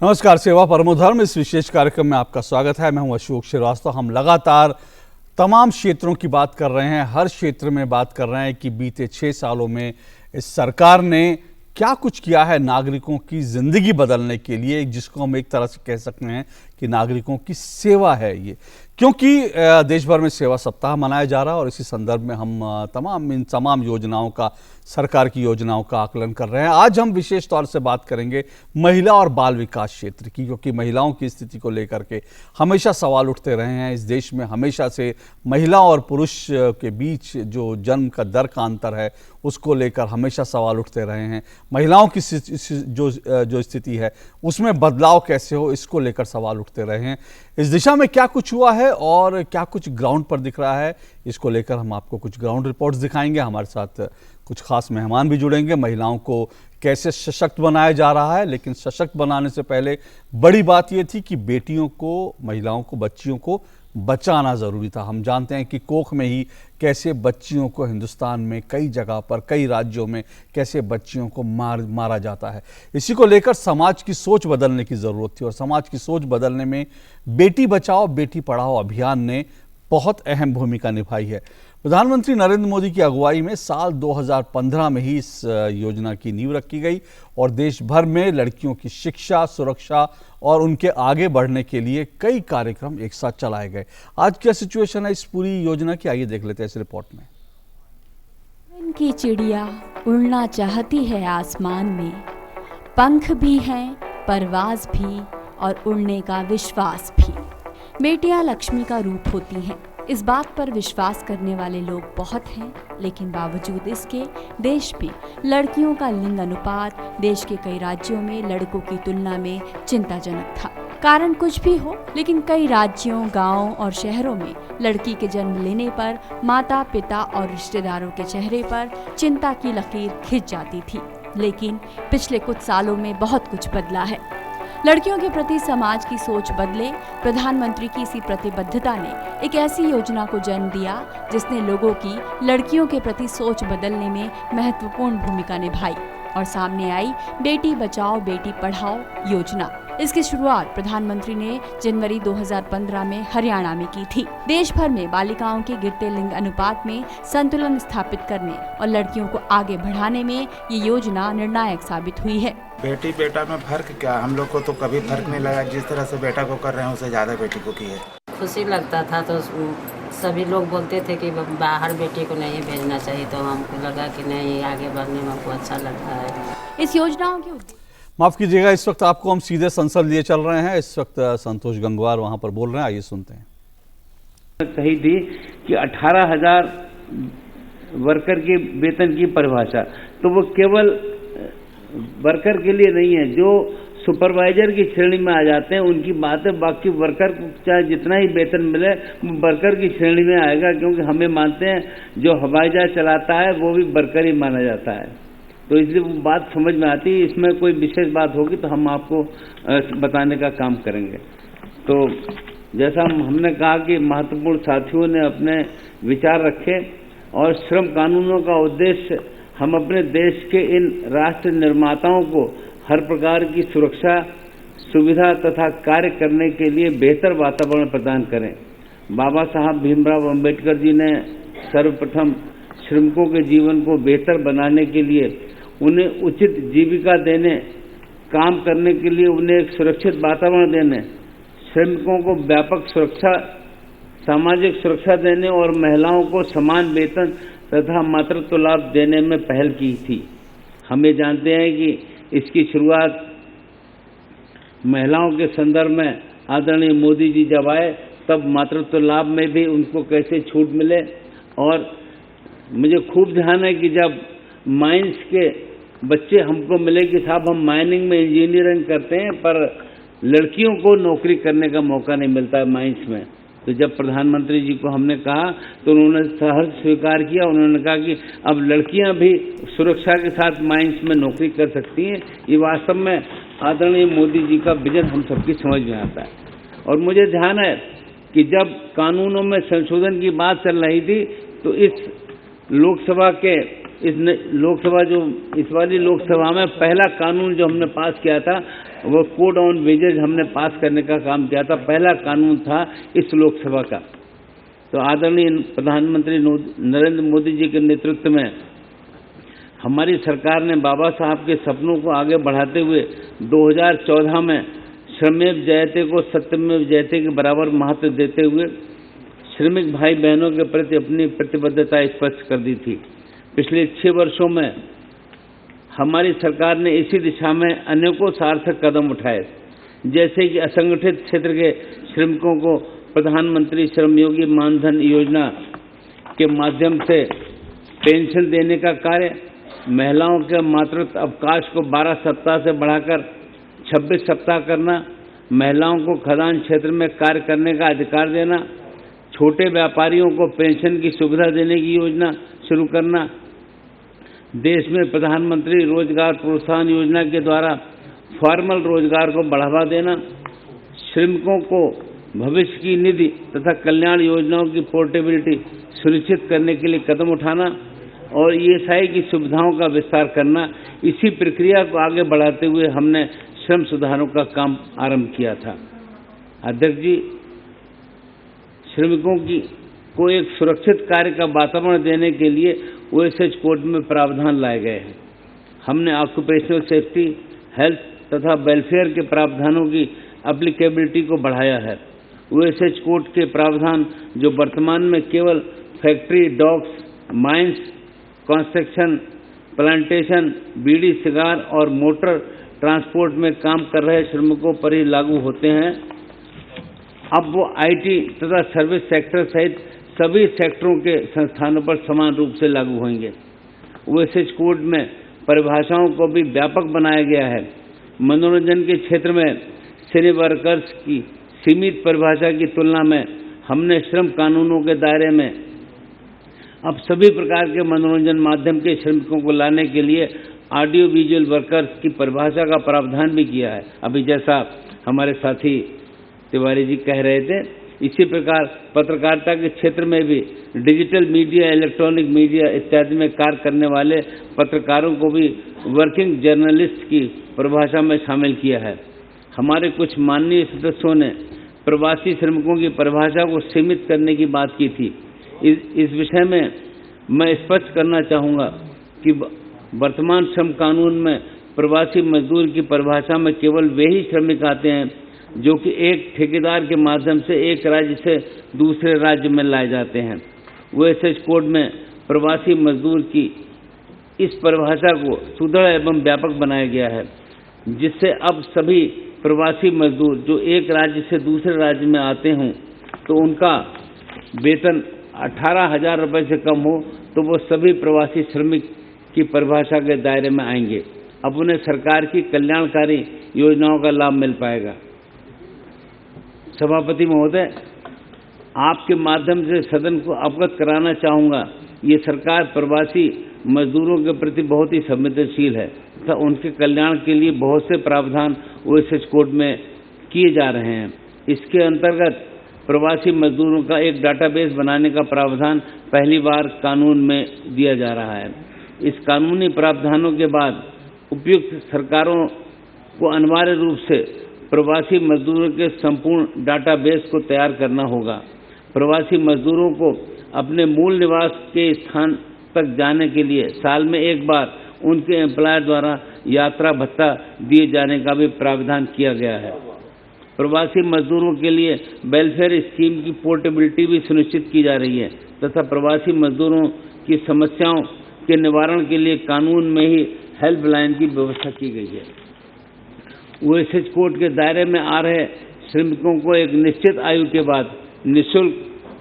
नमस्कार, सेवा परमो धर्म इस विशेष कार्यक्रम में आपका स्वागत है। मैं हूं अशोक श्रीवास्तव। हम लगातार तमाम क्षेत्रों की बात कर रहे हैं, हर क्षेत्र में बात कर रहे हैं कि बीते 6 सालों में इस सरकार ने क्या कुछ किया है नागरिकों की जिंदगी बदलने के लिए, जिसको हम एक तरह से कह सकते हैं कि नागरिकों की सेवा है ये। क्योंकि देश भर में सेवा सप्ताह मनाया जा रहा है और इसी संदर्भ में हम इन तमाम योजनाओं का, सरकार की योजनाओं का आकलन कर रहे हैं। आज हम विशेष तौर से बात करेंगे महिला और बाल विकास क्षेत्र की, क्योंकि महिलाओं की स्थिति को लेकर के हमेशा सवाल उठते रहे हैं। इस देश में हमेशा से महिला और पुरुष के बीच जो जन्म का दर का अंतर है उसको लेकर हमेशा सवाल उठते रहे हैं। महिलाओं की जो स्थिति है उसमें बदलाव कैसे हो, इसको लेकर सवाल उठते रहे हैं। इस दिशा में क्या कुछ हुआ है और क्या कुछ ग्राउंड पर दिख रहा है, इसको लेकर हम आपको कुछ ग्राउंड रिपोर्ट्स दिखाएंगे। हमारे साथ कुछ खास मेहमान भी जुड़ेंगे। महिलाओं को कैसे सशक्त बनाया जा रहा है, लेकिन सशक्त बनाने से पहले बड़ी बात यह थी कि बेटियों को, महिलाओं को, बच्चियों को बचाना ज़रूरी था। हम जानते हैं कि कोख में ही कैसे बच्चियों को हिंदुस्तान में कई जगह पर, कई राज्यों में कैसे बच्चियों को मारा जाता है। इसी को लेकर समाज की सोच बदलने की ज़रूरत थी और समाज की सोच बदलने में बेटी बचाओ बेटी पढ़ाओ अभियान ने बहुत अहम भूमिका निभाई है। प्रधानमंत्री नरेंद्र मोदी की अगुवाई में साल 2015 में ही इस योजना की नींव रखी गई और देश भर में लड़कियों की शिक्षा, सुरक्षा और उनके आगे बढ़ने के लिए कई कार्यक्रम एक साथ चलाए गए। आज क्या सिचुएशन है इस पूरी योजना की, आइए देख लेते हैं इस रिपोर्ट में। इनकी चिड़िया उड़ना चाहती है आसमान में, पंख भी हैं, परवाज भी और उड़ने का विश्वास भी। बेटियां लक्ष्मी का रूप होती हैं, इस बात पर विश्वास करने वाले लोग बहुत हैं, लेकिन बावजूद इसके देश में लड़कियों का लिंग अनुपात देश के कई राज्यों में लड़कों की तुलना में चिंताजनक था। कारण कुछ भी हो, लेकिन कई राज्यों, गांवों और शहरों में लड़की के जन्म लेने पर माता, पिता और रिश्तेदारों के चेहरे पर चिंता की लकीर खिंच जाती थी। लेकिन पिछले कुछ सालों में बहुत कुछ बदला है। लड़कियों के प्रति समाज की सोच बदले, प्रधानमंत्री की इसी प्रतिबद्धता ने एक ऐसी योजना को जन्म दिया जिसने लोगों की लड़कियों के प्रति सोच बदलने में महत्वपूर्ण भूमिका निभाई और सामने आई बेटी बचाओ बेटी पढ़ाओ योजना। इसकी शुरुआत प्रधानमंत्री ने जनवरी 2015 में हरियाणा में की थी। देश भर में बालिकाओं के गिरते लिंग अनुपात में संतुलन स्थापित करने और लड़कियों को आगे बढ़ाने में ये योजना निर्णायक साबित हुई है। बेटी बेटा में फर्क क्या, हम लोग को तो कभी फर्क नहीं लगा। जिस तरह से बेटा को कर रहे हैं उससे ज़्यादा बेटी को की है। खुशी लगता था, तो सभी लोग बोलते थे कि बाहर बेटी को नहीं भेजना चाहिए, तो हमको लगा कि नहीं, आगे बढ़ने में हमको अच्छा लगता है। इस योजनाओं के माफ कीजिएगा, इस वक्त आपको हम सीधे संसद लिए चल रहे हैं। इस वक्त संतोष गंगवार वहां पर बोल रहे हैं, आइए सुनते हैं। कही थी कि 18,000 वर्कर के वेतन की परिभाषा, तो वो केवल वर्कर के लिए नहीं है, जो सुपरवाइजर की श्रेणी में आ जाते हैं उनकी बात है। बाकी वर्कर को चाहे जितना ही वेतन मिले वो वर्कर की श्रेणी में आएगा, क्योंकि हमें मानते हैं जो हवाई जहाज चलाता है वो भी वर्कर ही माना जाता है। तो इसलिए वो बात समझ में आती है। इसमें कोई विशेष बात होगी तो हम आपको बताने का काम करेंगे। तो जैसा हमने कहा कि महत्वपूर्ण साथियों ने अपने विचार रखे और श्रम कानूनों का उद्देश्य हम अपने देश के इन राष्ट्र निर्माताओं को हर प्रकार की सुरक्षा, सुविधा तथा कार्य करने के लिए बेहतर वातावरण प्रदान करें। बाबा साहब भीमराव अंबेडकर जी ने सर्वप्रथम श्रमिकों के जीवन को बेहतर बनाने के लिए, उन्हें उचित जीविका देने, काम करने के लिए उन्हें एक सुरक्षित वातावरण देने, श्रमिकों को व्यापक सुरक्षा, सामाजिक सुरक्षा देने और महिलाओं को समान वेतन तथा मातृत्व लाभ देने में पहल की थी। हम ये जानते हैं कि इसकी शुरुआत महिलाओं के संदर्भ में आदरणीय मोदी जी जब आए तब मातृत्व लाभ में भी उनको कैसे छूट मिले। और मुझे खूब ध्यान है कि जब माइंस के बच्चे हमको मिले कि साहब हम माइनिंग में इंजीनियरिंग करते हैं पर लड़कियों को नौकरी करने का मौका नहीं मिलता है माइंस में, तो जब प्रधानमंत्री जी को हमने कहा तो उन्होंने सहर्ष स्वीकार किया। उन्होंने कहा कि अब लड़कियां भी सुरक्षा के साथ माइंस में नौकरी कर सकती हैं। ये वास्तव में आदरणीय मोदी जी का विजन हम सबकी समझ में आता है। और मुझे ध्यान है कि जब कानूनों में संशोधन की बात चल रही थी तो इस लोकसभा के इस वाली लोकसभा में पहला कानून जो हमने पास किया था वो कोड ऑन वेजेज हमने पास करने का काम किया था। पहला कानून था इस लोकसभा का। तो आदरणीय प्रधानमंत्री नरेंद्र मोदी जी के नेतृत्व में हमारी सरकार ने बाबा साहब के सपनों को आगे बढ़ाते हुए 2014 में श्रमेव जयते को सत्यमेव जयते के बराबर महत्व देते हुए श्रमिक भाई बहनों के प्रति अपनी प्रतिबद्धता स्पष्ट कर दी थी। पिछले 6 वर्षों में हमारी सरकार ने इसी दिशा में अनेकों सार्थक कदम उठाए, जैसे कि असंगठित क्षेत्र के श्रमिकों को प्रधानमंत्री श्रमयोगी मानधन योजना के माध्यम से पेंशन देने का कार्य, महिलाओं के मातृत्व अवकाश को 12 सप्ताह से बढ़ाकर 26 सप्ताह करना, महिलाओं को खदान क्षेत्र में कार्य करने का अधिकार देना, छोटे व्यापारियों को पेंशन की सुविधा देने की योजना शुरू करना, देश में प्रधानमंत्री रोजगार प्रोत्साहन योजना के द्वारा फॉर्मल रोजगार को बढ़ावा देना, श्रमिकों को भविष्य की निधि तथा कल्याण योजनाओं की पोर्टेबिलिटी सुनिश्चित करने के लिए कदम उठाना और ईएसआई की सुविधाओं का विस्तार करना। इसी प्रक्रिया को आगे बढ़ाते हुए हमने श्रम सुधारों का काम आरंभ किया था। अध्यक्ष जी, श्रमिकों को एक सुरक्षित कार्य का वातावरण देने के लिए ओएसएच कोड में प्रावधान लाए गए हैं। हमने ऑक्यूपेशनल सेफ्टी, हेल्थ तथा वेलफेयर के प्रावधानों की एप्लीकेबिलिटी को बढ़ाया है। ओएसएच कोड के प्रावधान जो वर्तमान में केवल factory, docks, mines, construction, plantation, bidi, cigar और मोटर ट्रांसपोर्ट में काम कर रहे श्रमिकों पर ही लागू होते हैं, अब वो आईटी तथा सर्विस सेक्टर सहित सभी सेक्टरों के संस्थानों पर समान रूप से लागू होंगे। ओएसएच कोड में परिभाषाओं को भी व्यापक बनाया गया है। मनोरंजन के क्षेत्र में सिने वर्कर्स की सीमित परिभाषा की तुलना में हमने श्रम कानूनों के दायरे में अब सभी प्रकार के मनोरंजन माध्यम के श्रमिकों को लाने के लिए ऑडियो विजुअल वर्कर्स की परिभाषा का प्रावधान भी किया है। अभी जैसा हमारे साथी तिवारी जी कह रहे थे, इसी प्रकार पत्रकारिता के क्षेत्र में भी डिजिटल मीडिया, इलेक्ट्रॉनिक मीडिया इत्यादि में कार्य करने वाले पत्रकारों को भी वर्किंग जर्नलिस्ट की परिभाषा में शामिल किया है। हमारे कुछ माननीय सदस्यों ने प्रवासी श्रमिकों की परिभाषा को सीमित करने की बात की थी। इस विषय में मैं स्पष्ट करना चाहूँगा कि वर्तमान श्रम कानून में प्रवासी मजदूर की परिभाषा में केवल वे ही श्रमिक आते हैं जो कि एक ठेकेदार के माध्यम से एक राज्य से दूसरे राज्य में लाए जाते हैं। ओएसएच कोड में प्रवासी मजदूर की इस परिभाषा को सुदृढ़ एवं व्यापक बनाया गया है, जिससे अब सभी प्रवासी मजदूर जो एक राज्य से दूसरे राज्य में आते हों तो उनका वेतन 18,000 रुपये से कम हो तो वो सभी प्रवासी श्रमिक की परिभाषा के दायरे में आएंगे। अब उन्हें सरकार की कल्याणकारी योजनाओं का लाभ मिल पाएगा। सभापति महोदय, आपके माध्यम से सदन को अवगत कराना चाहूँगा, ये सरकार प्रवासी मजदूरों के प्रति बहुत ही संवेदनशील है तथा उनके कल्याण के लिए बहुत से प्रावधान ओएसएच कोड में किए जा रहे हैं। इसके अंतर्गत प्रवासी मजदूरों का एक डाटाबेस बनाने का प्रावधान पहली बार कानून में दिया जा रहा है। इस कानूनी प्रावधानों के बाद उपयुक्त सरकारों को अनिवार्य रूप से प्रवासी मजदूरों के संपूर्ण डाटाबेस को तैयार करना होगा। प्रवासी मजदूरों को अपने मूल निवास के स्थान तक जाने के लिए साल में एक बार उनके एम्प्लॉयर द्वारा यात्रा भत्ता दिए जाने का भी प्रावधान किया गया है। प्रवासी मजदूरों के लिए वेलफेयर स्कीम की पोर्टेबिलिटी भी सुनिश्चित की जा रही है तथा प्रवासी मजदूरों की समस्याओं के निवारण के लिए कानून में ही हेल्पलाइन की व्यवस्था की गई है। ओएसएच कोड के दायरे में आ रहे श्रमिकों को एक निश्चित आयु के बाद निःशुल्क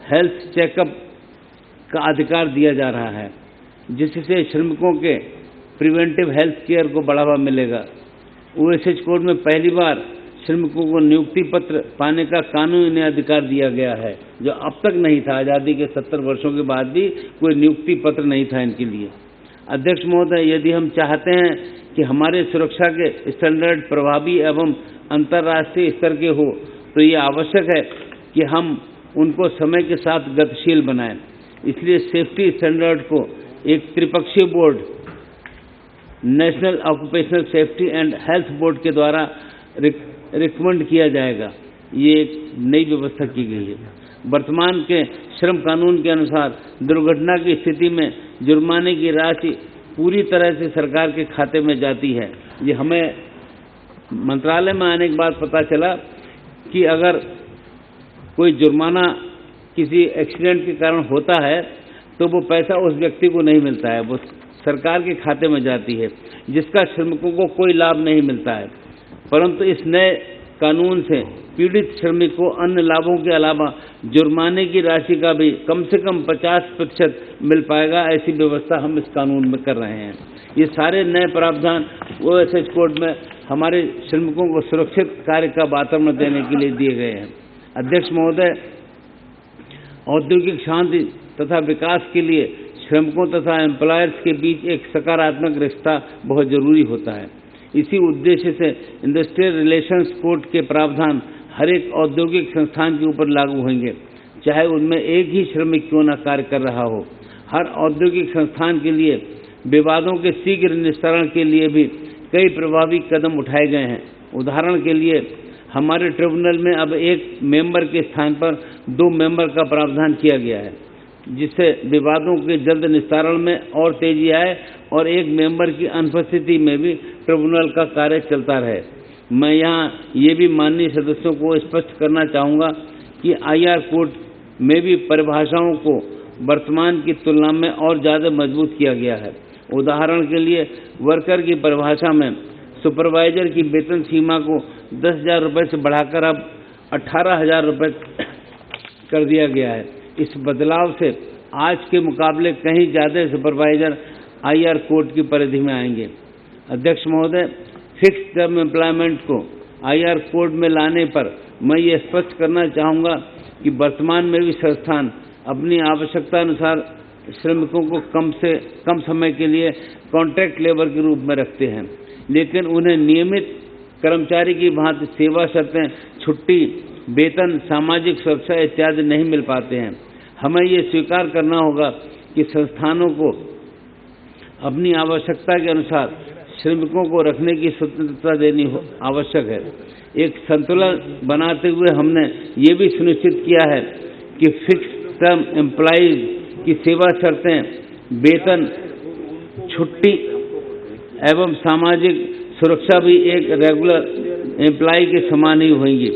हेल्थ चेकअप का अधिकार दिया जा रहा है, जिससे श्रमिकों के प्रिवेंटिव हेल्थ केयर को बढ़ावा मिलेगा। ओएसएच कोड में पहली बार श्रमिकों को नियुक्ति पत्र पाने का कानूनी अधिकार दिया गया है, जो अब तक नहीं था। आज़ादी के 70 वर्षों के बाद भी कोई नियुक्ति पत्र नहीं था इनके लिए। अध्यक्ष महोदय, यदि हम चाहते हैं कि हमारे सुरक्षा के स्टैंडर्ड प्रभावी एवं अंतर्राष्ट्रीय स्तर के हो, तो ये आवश्यक है कि हम उनको समय के साथ गतिशील बनाएं। इसलिए सेफ्टी स्टैंडर्ड को एक त्रिपक्षीय board national occupational safety and health board के द्वारा रिकमेंड किया जाएगा। ये एक नई व्यवस्था की गई है। वर्तमान के श्रम कानून के अनुसार दुर्घटना की स्थिति में जुर्माने की राशि पूरी तरह से सरकार के खाते में जाती है। ये हमें मंत्रालय में आने के बाद पता चला कि अगर कोई जुर्माना किसी एक्सीडेंट के कारण होता है तो वो पैसा उस व्यक्ति को नहीं मिलता है, वो सरकार के खाते में जाती है, जिसका श्रमिकों को कोई लाभ नहीं मिलता है। परंतु इस नए कानून से पीड़ित श्रमिक को अन्य लाभों के अलावा जुर्माने की राशि का भी कम से कम 50% मिल पाएगा। ऐसी व्यवस्था हम इस कानून में कर रहे हैं। ये सारे नए प्रावधान ओएसएच कोड में हमारे श्रमिकों को सुरक्षित कार्य का वातावरण देने के लिए दिए गए हैं। अध्यक्ष महोदय, औद्योगिक शांति तथा विकास के लिए श्रमिकों तथा एम्प्लॉयर्स के बीच एक सकारात्मक रिश्ता बहुत जरूरी होता है। इसी उद्देश्य से इंडस्ट्रियल रिलेशंस कोड के प्रावधान हर एक औद्योगिक संस्थान के ऊपर लागू होंगे, चाहे उनमें एक ही श्रमिक क्यों न कार्य कर रहा हो। हर औद्योगिक संस्थान के लिए विवादों के शीघ्र निस्तारण के लिए भी कई प्रभावी कदम उठाए गए हैं। उदाहरण के लिए हमारे ट्रिब्यूनल में अब एक मेंबर के स्थान पर 2 मेंबर का प्रावधान किया गया है, जिससे विवादों के जल्द निस्तारण में और तेजी आए और एक मेंबर की अनुपस्थिति में भी ट्रिब्यूनल का कार्य चलता रहे। मैं यहाँ ये भी माननीय सदस्यों को स्पष्ट करना चाहूँगा कि आईआर कोड में भी परिभाषाओं को वर्तमान की तुलना में और ज़्यादा मजबूत किया गया है। उदाहरण के लिए वर्कर की परिभाषा में सुपरवाइजर की वेतन सीमा को 10,000 रुपये से बढ़ाकर अब 18,000 रुपये कर दिया गया है। इस बदलाव से आज के मुकाबले कहीं ज़्यादा सुपरवाइजर आईआर कोड की परिधि में आएंगे। अध्यक्ष महोदय, फिक्स टर्म एम्प्लॉयमेंट को आईआर कोड में लाने पर मैं ये स्पष्ट करना चाहूँगा कि वर्तमान में भी संस्थान अपनी आवश्यकता अनुसार श्रमिकों को कम से कम समय के लिए कॉन्ट्रैक्ट लेबर के रूप में रखते हैं, लेकिन उन्हें नियमित कर्मचारी की भांति सेवा शर्तें, छुट्टी, वेतन, सामाजिक सुरक्षा इत्यादि नहीं मिल पाते हैं। हमें ये स्वीकार करना होगा कि संस्थानों को अपनी आवश्यकता के अनुसार श्रमिकों को रखने की स्वतंत्रता देनी आवश्यक है। एक संतुलन बनाते हुए हमने ये भी सुनिश्चित किया है कि फिक्स टर्म एम्प्लॉइज की सेवा शर्तें, वेतन, छुट्टी एवं सामाजिक सुरक्षा भी एक रेगुलर एम्प्लॉय के समान ही होंगी।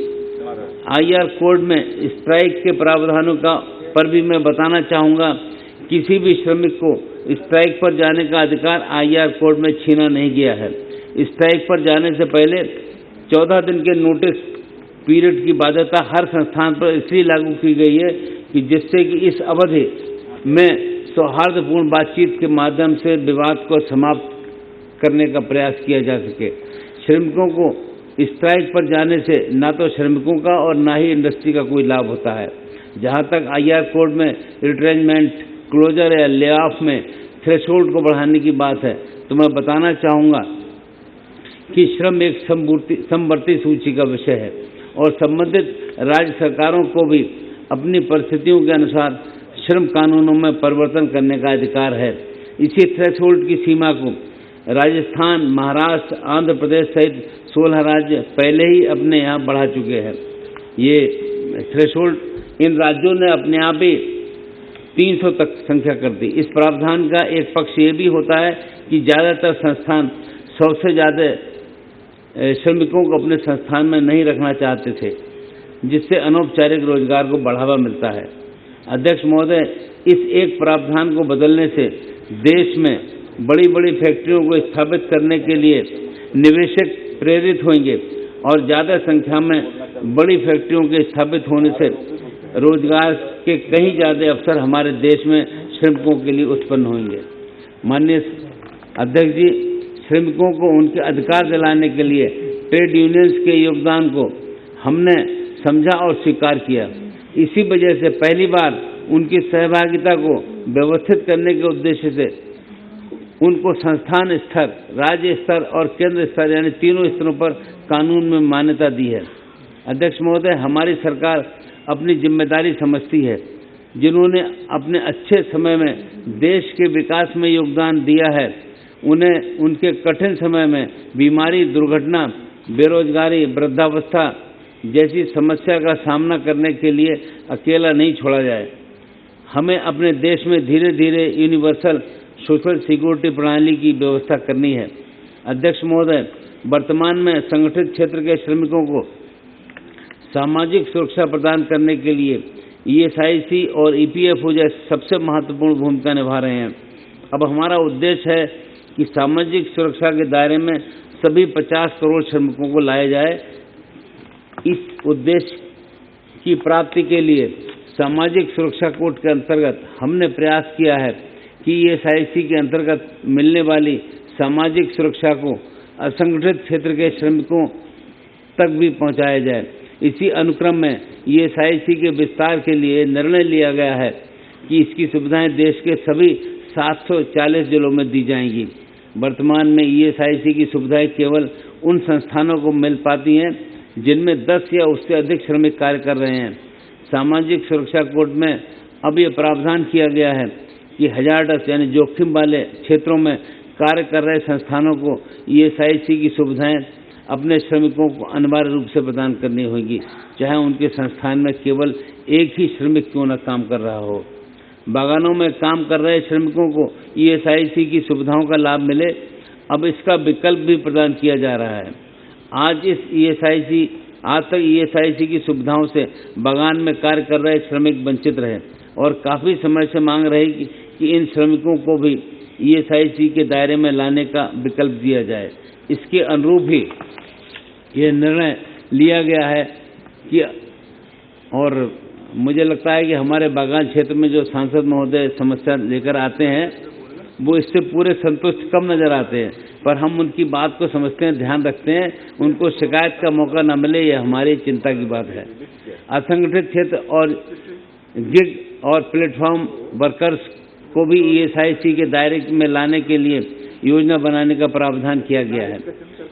आईआर कोड में स्ट्राइक के प्रावधानों का पर भी मैं बताना चाहूँगा, किसी भी श्रमिक को स्ट्राइक पर जाने का अधिकार आईआर कोड में छीना नहीं गया है। स्ट्राइक पर जाने से पहले 14 दिन के नोटिस पीरियड की बाध्यता हर संस्थान पर इसलिए लागू की गई है कि जिससे कि इस अवधि में सौहार्दपूर्ण बातचीत के माध्यम से विवाद को समाप्त करने का प्रयास किया जा सके। श्रमिकों को स्ट्राइक पर जाने से ना तो श्रमिकों का और ना ही इंडस्ट्री का कोई लाभ होता है। जहां तक आईआर कोड में रिट्रेंचमेंट, क्लोजर या ले ऑफ में थ्रेशोल्ड को बढ़ाने की बात है, तो मैं बताना चाहूँगा कि श्रम एक समवर्ती सूची का विषय है और संबंधित राज्य सरकारों को भी अपनी परिस्थितियों के अनुसार श्रम कानूनों में परिवर्तन करने का अधिकार है। इसी थ्रेशोल्ड की सीमा को राजस्थान, महाराष्ट्र, आंध्र प्रदेश सहित 16 राज्य पहले ही अपने यहाँ बढ़ा चुके हैं। ये थ्रेशोल्ड इन राज्यों ने अपने आप ही 300 तक संख्या कर दी। इस प्रावधान का एक पक्ष ये भी होता है कि ज़्यादातर संस्थान 100 से ज़्यादा श्रमिकों को अपने संस्थान में नहीं रखना चाहते थे, जिससे अनौपचारिक रोजगार को बढ़ावा मिलता है। अध्यक्ष महोदय, इस एक प्रावधान को बदलने से देश में बड़ी बड़ी फैक्ट्रियों को स्थापित करने के लिए निवेशक प्रेरित होंगे और ज़्यादा संख्या में बड़ी फैक्ट्रियों के स्थापित होने से रोजगार के कहीं ज़्यादा अवसर हमारे देश में श्रमिकों के लिए उत्पन्न होंगे। माननीय अध्यक्ष जी, श्रमिकों को उनके अधिकार दिलाने के लिए ट्रेड यूनियंस के योगदान को हमने समझा और स्वीकार किया। इसी वजह से पहली बार उनकी सहभागिता को व्यवस्थित करने के उद्देश्य से उनको संस्थान स्तर, राज्य स्तर और केंद्र स्तर यानी तीनों स्तरों पर कानून में मान्यता दी है। अध्यक्ष महोदय, हमारी सरकार अपनी जिम्मेदारी समझती है, जिन्होंने अपने अच्छे समय में देश के विकास में योगदान दिया है, उन्हें उनके कठिन समय में बीमारी, दुर्घटना, बेरोजगारी, वृद्धावस्था जैसी समस्या का सामना करने के लिए अकेला नहीं छोड़ा जाए। हमें अपने देश में धीरे धीरे यूनिवर्सल सोशल सिक्योरिटी प्रणाली की व्यवस्था करनी है। अध्यक्ष महोदय, वर्तमान में संगठित क्षेत्र के श्रमिकों को सामाजिक सुरक्षा प्रदान करने के लिए ईएसआईसी और ईपीएफओ जैसे सबसे महत्वपूर्ण भूमिका निभा रहे हैं। अब हमारा उद्देश्य है कि सामाजिक सुरक्षा के दायरे में सभी 50 करोड़ श्रमिकों को लाया जाए। इस उद्देश्य की प्राप्ति के लिए सामाजिक सुरक्षा कोड के अंतर्गत हमने प्रयास किया है कि ईएसआईसी के अंतर्गत मिलने वाली सामाजिक सुरक्षा को असंगठित क्षेत्र के श्रमिकों तक भी पहुंचाया जाए। इसी अनुक्रम में ईएसआईसी के विस्तार के लिए निर्णय लिया गया है कि इसकी सुविधाएं देश के सभी 740 जिलों में दी जाएंगी। वर्तमान में ईएसआईसी की सुविधाएं केवल उन संस्थानों को मिल पाती हैं जिनमें 10 या उससे अधिक श्रमिक कार्य कर रहे हैं। सामाजिक सुरक्षा कोड में अब यह प्रावधान किया गया है कि हजारदस्त यानी जोखिम वाले क्षेत्रों में कार्य कर रहे संस्थानों को ईएसआईसी की सुविधाएं अपने श्रमिकों को अनिवार्य रूप से प्रदान करनी होगी, चाहे उनके संस्थान में केवल एक ही श्रमिक क्यों न काम कर रहा हो। बागानों में काम कर रहे श्रमिकों को ईएसआईसी की सुविधाओं का लाभ मिले, अब इसका विकल्प भी प्रदान किया जा रहा है। आज तक ईएसआईसी की सुविधाओं से बागान में कार्य कर रहे श्रमिक वंचित रहे और काफ़ी समय से मांग रही कि इन श्रमिकों को भी ईएसआईसी के दायरे में लाने का विकल्प दिया जाए। इसके अनुरूप ही ये निर्णय लिया गया है कि, और मुझे लगता है कि हमारे बागान क्षेत्र में जो सांसद महोदय समस्या लेकर आते हैं वो इससे पूरे संतुष्ट कम नजर आते हैं, पर हम उनकी बात को समझते हैं, ध्यान रखते हैं, उनको शिकायत का मौका न मिले, ये हमारी चिंता की बात है। असंगठित क्षेत्र और गिग और प्लेटफॉर्म वर्कर्स को भी ईएसआईसी के दायरे में लाने के लिए योजना बनाने का प्रावधान किया गया है।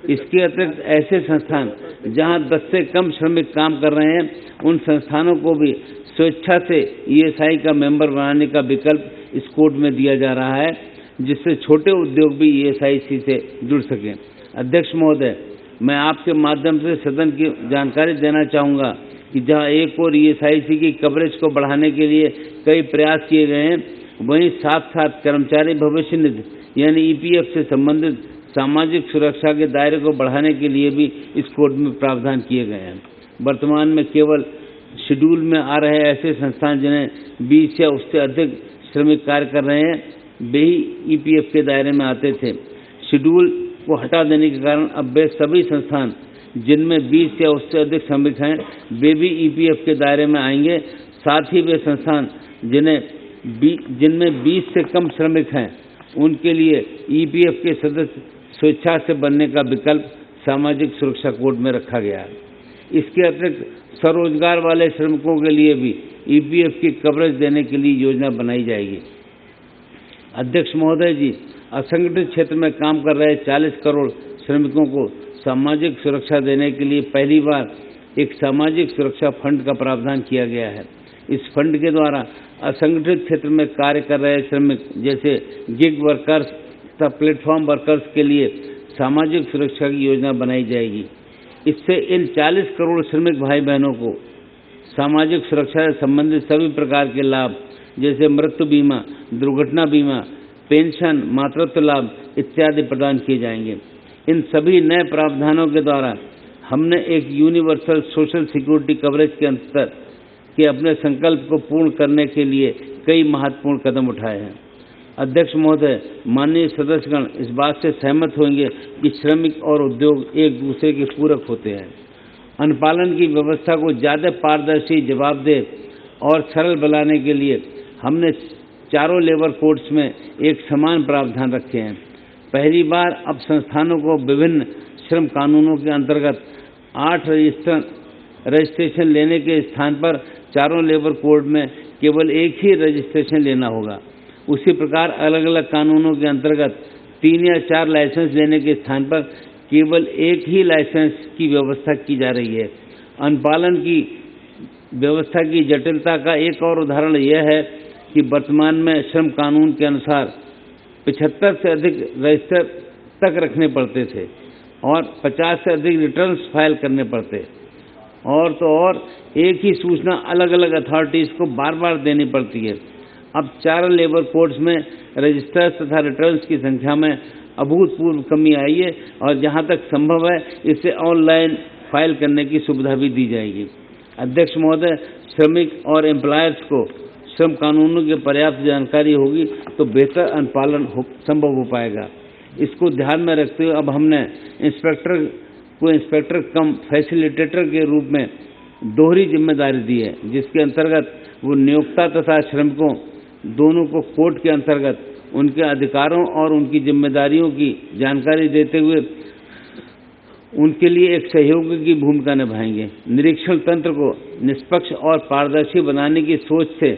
इसके अतिरिक्त ऐसे संस्थान जहां 10 से कम श्रमिक काम कर रहे हैं, उन संस्थानों को भी स्वेच्छा से ईएसआई का मेंबर बनाने का विकल्प इस कोड में दिया जा रहा है, जिससे छोटे उद्योग भी ईएसआईसी से जुड़ सकें। अध्यक्ष महोदय, मैं आपके माध्यम से सदन की जानकारी देना चाहूँगा कि जहाँ एक और ईएसआईसी की कवरेज को बढ़ाने के लिए कई प्रयास किए गए हैं, वहीं साथ साथ कर्मचारी भविष्य निधि यानी ईपीएफ से संबंधित सामाजिक सुरक्षा के दायरे को बढ़ाने के लिए भी इस कोड में प्रावधान किए गए हैं। वर्तमान में केवल शेड्यूल में आ रहे ऐसे संस्थान जिन्हें 20 या उससे अधिक श्रमिक कार्य कर रहे हैं, वे ही ईपीएफ के दायरे में आते थे। शेड्यूल को हटा देने के कारण अब वे सभी संस्थान जिनमें 20 या उससे अधिक श्रमिक हैं, वे भी ईपीएफ के दायरे में आएंगे। साथ ही वे संस्थान जिनमें 20 से कम श्रमिक हैं, उनके लिए ईपीएफ के सदस्य स्वेच्छा से बनने का विकल्प सामाजिक सुरक्षा कोड में रखा गया है। इसके अतिरिक्त स्वरोजगार वाले श्रमिकों के लिए भी ईपीएफ की कवरेज देने के लिए योजना बनाई जाएगी। अध्यक्ष महोदय जी, असंगठित क्षेत्र में काम कर रहे 40 करोड़ श्रमिकों को सामाजिक सुरक्षा देने के लिए पहली बार एक सामाजिक सुरक्षा फंड का प्रावधान किया गया है। इस फंड के द्वारा असंगठित क्षेत्र में कार्य कर रहे श्रमिक जैसे गिग वर्कर्स तथा प्लेटफॉर्म वर्कर्स के लिए सामाजिक सुरक्षा की योजना बनाई जाएगी। इससे इन 40 करोड़ श्रमिक भाई बहनों को सामाजिक सुरक्षा से संबंधित सभी प्रकार के लाभ जैसे मृत्यु बीमा, दुर्घटना बीमा, पेंशन, मातृत्व लाभ इत्यादि प्रदान किए जाएंगे। इन सभी नए प्रावधानों के द्वारा हमने एक यूनिवर्सल सोशल सिक्योरिटी कवरेज के अंतर के अपने संकल्प को पूर्ण करने के लिए कई महत्वपूर्ण कदम उठाए हैं। अध्यक्ष महोदय, माननीय सदस्यगण इस बात से सहमत होंगे कि श्रमिक और उद्योग एक दूसरे के पूरक होते हैं। अनुपालन की व्यवस्था को ज़्यादा पारदर्शी, जवाबदेह और सरल बनाने के लिए हमने चारों लेबर कोड्स में एक समान प्रावधान रखे हैं। पहली बार अब संस्थानों को विभिन्न श्रम कानूनों के अंतर्गत 8 रजिस्ट्रेशन लेने के स्थान पर चारों लेबर कोड में केवल एक ही रजिस्ट्रेशन लेना होगा। उसी प्रकार अलग अलग कानूनों के अंतर्गत 3 या 4 लाइसेंस लेने के स्थान पर केवल एक ही लाइसेंस की व्यवस्था की जा रही है। अनुपालन की व्यवस्था की जटिलता का एक और उदाहरण यह है कि वर्तमान में श्रम कानून के अनुसार 75 से अधिक रजिस्टर तक रखने पड़ते थे और 50 से अधिक रिटर्न्स फाइल करने पड़ते, और तो और एक ही सूचना अलग अलग अथॉरिटीज़ को बार बार देनी पड़ती है। अब 4 लेबर कोड्स में रजिस्टर्स तथा रिटर्न्स की संख्या में अभूतपूर्व कमी आई है और जहां तक संभव है इसे ऑनलाइन फाइल करने की सुविधा भी दी जाएगी। अध्यक्ष महोदय, श्रमिक और एम्प्लॉयर्स को श्रम कानूनों की पर्याप्त जानकारी होगी तो बेहतर अनुपालन संभव हो पाएगा। इसको ध्यान में रखते हुए अब हमने इंस्पेक्टर कम फैसिलिटेटर के रूप में दोहरी जिम्मेदारी दी है, जिसके अंतर्गत वो नियोक्ता तथा श्रमिकों दोनों को कोड के अंतर्गत उनके अधिकारों और उनकी जिम्मेदारियों की जानकारी देते हुए उनके लिए एक सहयोगी की भूमिका निभाएंगे। निरीक्षण तंत्र को निष्पक्ष और पारदर्शी बनाने की सोच से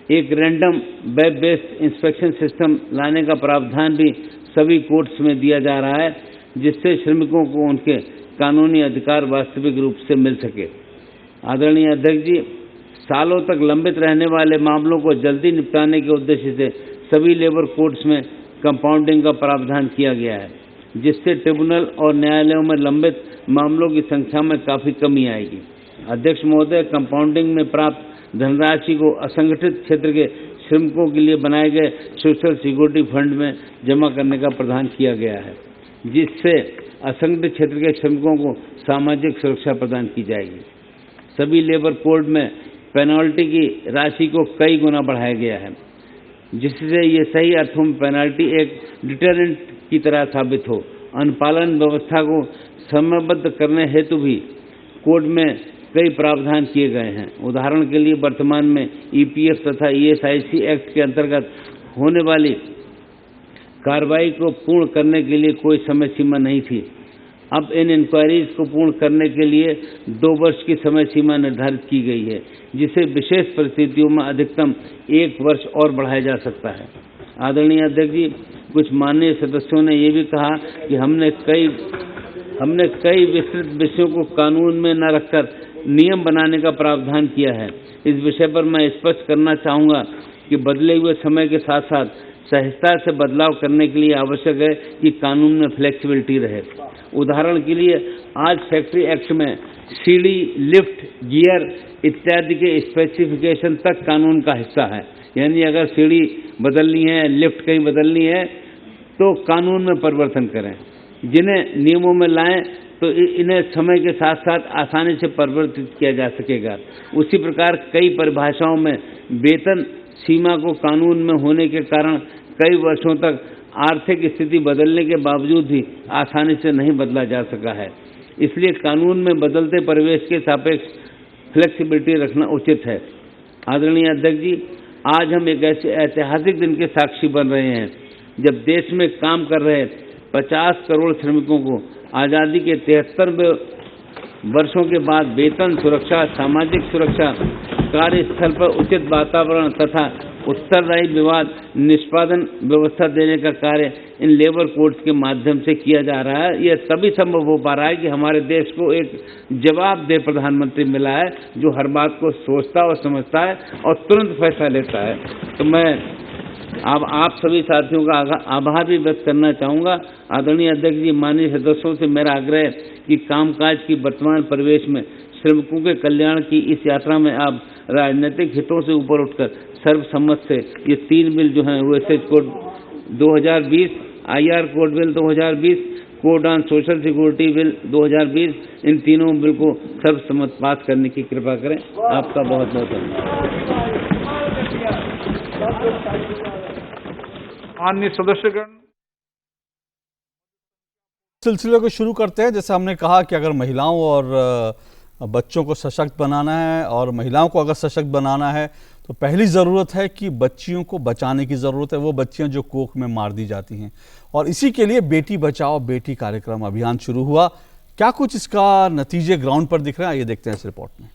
एक random web based inspection system लाने का प्रावधान भी सभी कोर्ट्स में दिया जा रहा है, जिससे श्रमिकों को उनके कानूनी अधिकार वास्तविक रूप से मिल सके। आदरणीय अध्यक्ष जी, सालों तक लंबित रहने वाले मामलों को जल्दी निपटाने के उद्देश्य से सभी लेबर कोर्ट्स में कंपाउंडिंग का प्रावधान किया गया है, जिससे ट्रिब्यूनल और न्यायालयों में लंबित मामलों की संख्या में काफ़ी कमी आएगी। अध्यक्ष महोदय, कंपाउंडिंग में प्राप्त धनराशि को असंगठित क्षेत्र के श्रमिकों के लिए बनाए गए सोशल सिक्योरिटी फंड में जमा करने का प्रावधान किया गया है, जिससे असंगठित क्षेत्र के श्रमिकों को सामाजिक सुरक्षा प्रदान की जाएगी। सभी लेबर कोड में पेनल्टी की राशि को कई गुना बढ़ाया गया है, जिससे ये सही अर्थों में पेनल्टी एक डिटरेंट की तरह साबित हो। अनुपालन व्यवस्था को समयबद्ध करने हेतु भी कोड में कई प्रावधान किए गए हैं। उदाहरण के लिए वर्तमान में ईपीएफ तथा ईएसआईसी एक्ट के अंतर्गत होने वाली कार्रवाई को पूर्ण करने के लिए कोई समय सीमा नहीं थी। अब इन इंक्वायरीज को पूर्ण करने के लिए 2 वर्ष की समय सीमा निर्धारित की गई है, जिसे विशेष परिस्थितियों में अधिकतम 1 वर्ष और बढ़ाया जा सकता है। आदरणीय अध्यक्ष जी, कुछ माननीय सदस्यों ने ये भी कहा कि हमने कई विस्तृत विषयों को कानून में न रखकर नियम बनाने का प्रावधान किया है। इस विषय पर मैं स्पष्ट करना चाहूँगा कि बदले हुए समय के साथ साथ सहजता से बदलाव करने के लिए आवश्यक है कि कानून में फ्लेक्सिबिलिटी रहे। उदाहरण के लिए आज फैक्ट्री एक्ट में सीढ़ी, लिफ्ट, गियर इत्यादि के स्पेसिफिकेशन तक कानून का हिस्सा है। यानी अगर सीढ़ी बदलनी है, लिफ्ट कहीं बदलनी है तो कानून में परिवर्तन करें। जिन्हें नियमों में लाएं तो इन्हें समय के साथ साथ आसानी से परिवर्तित किया जा सकेगा। उसी प्रकार कई परिभाषाओं में वेतन सीमा को कानून में होने के कारण कई वर्षों तक आर्थिक स्थिति बदलने के बावजूद भी आसानी से नहीं बदला जा सका है। इसलिए कानून में बदलते परिवेश के सापेक्ष फ्लेक्सिबिलिटी रखना उचित है। आदरणीय अध्यक्ष जी, आज हम एक ऐसे ऐतिहासिक दिन के साक्षी बन रहे हैं जब देश में काम कर रहे 50 करोड़ श्रमिकों को आज़ादी के 73वें वर्षों के बाद वेतन, सुरक्षा, सामाजिक सुरक्षा, कार्यस्थल पर उचित वातावरण तथा उत्तरदायी विवाद निष्पादन व्यवस्था देने का कार्य इन लेबर कोड्स के माध्यम से किया जा रहा है। यह तभी संभव हो पा रहा है कि हमारे देश को एक जवाबदेह प्रधानमंत्री मिला है जो हर बात को सोचता और समझता है और तुरंत फैसला लेता है। तो मैं अब आप सभी साथियों का आभार भी व्यक्त करना चाहूँगा। आदरणीय अध्यक्ष जी, माननीय सदस्यों से मेरा आग्रह है कि कामकाज की वर्तमान परिवेश में श्रमिकों के कल्याण की इस यात्रा में आप राजनीतिक हितों से ऊपर उठकर सर्वसम्मत से ये 3 बिल जो हैं OSH code 2020, IR code bill 2020, code on social security bill 2020, इन तीनों बिल को सर्वसम्मत पास करने की कृपा करें। आपका बहुत बहुत धन्यवाद। माननीय सदस्यगण, सिलसिले को शुरू करते हैं। जैसे हमने कहा कि अगर महिलाओं और बच्चों को सशक्त बनाना है और महिलाओं को अगर सशक्त बनाना है तो पहली ज़रूरत है कि बच्चियों को बचाने की ज़रूरत है, वो बच्चियां जो कोख में मार दी जाती हैं। और इसी के लिए बेटी बचाओ बेटी कार्यक्रम अभियान शुरू हुआ। क्या कुछ इसका नतीजे ग्राउंड पर दिख रहा है, ये देखते हैं इस रिपोर्ट में।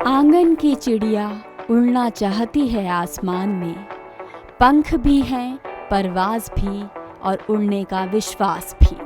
आंगन की चिड़िया उड़ना चाहती है आसमान में, पंख भी हैं, परवाज भी और उड़ने का विश्वास भी।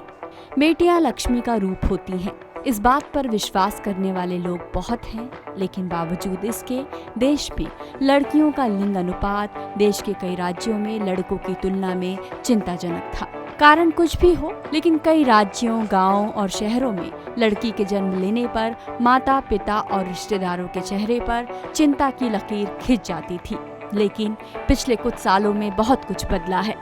बेटियां लक्ष्मी का रूप होती हैं। इस बात पर विश्वास करने वाले लोग बहुत हैं, लेकिन बावजूद इसके देश में लड़कियों का लिंग अनुपात देश के कई राज्यों में लड़कों की तुलना में चिंताजनक था। कारण कुछ भी हो, लेकिन कई राज्यों, गांवों और शहरों में लड़की के जन्म लेने पर माता, पिता और रिश्तेदारों के चेहरे पर चिंता की लकीर खिंच जाती थी। लेकिन पिछले कुछ सालों में बहुत कुछ बदला है।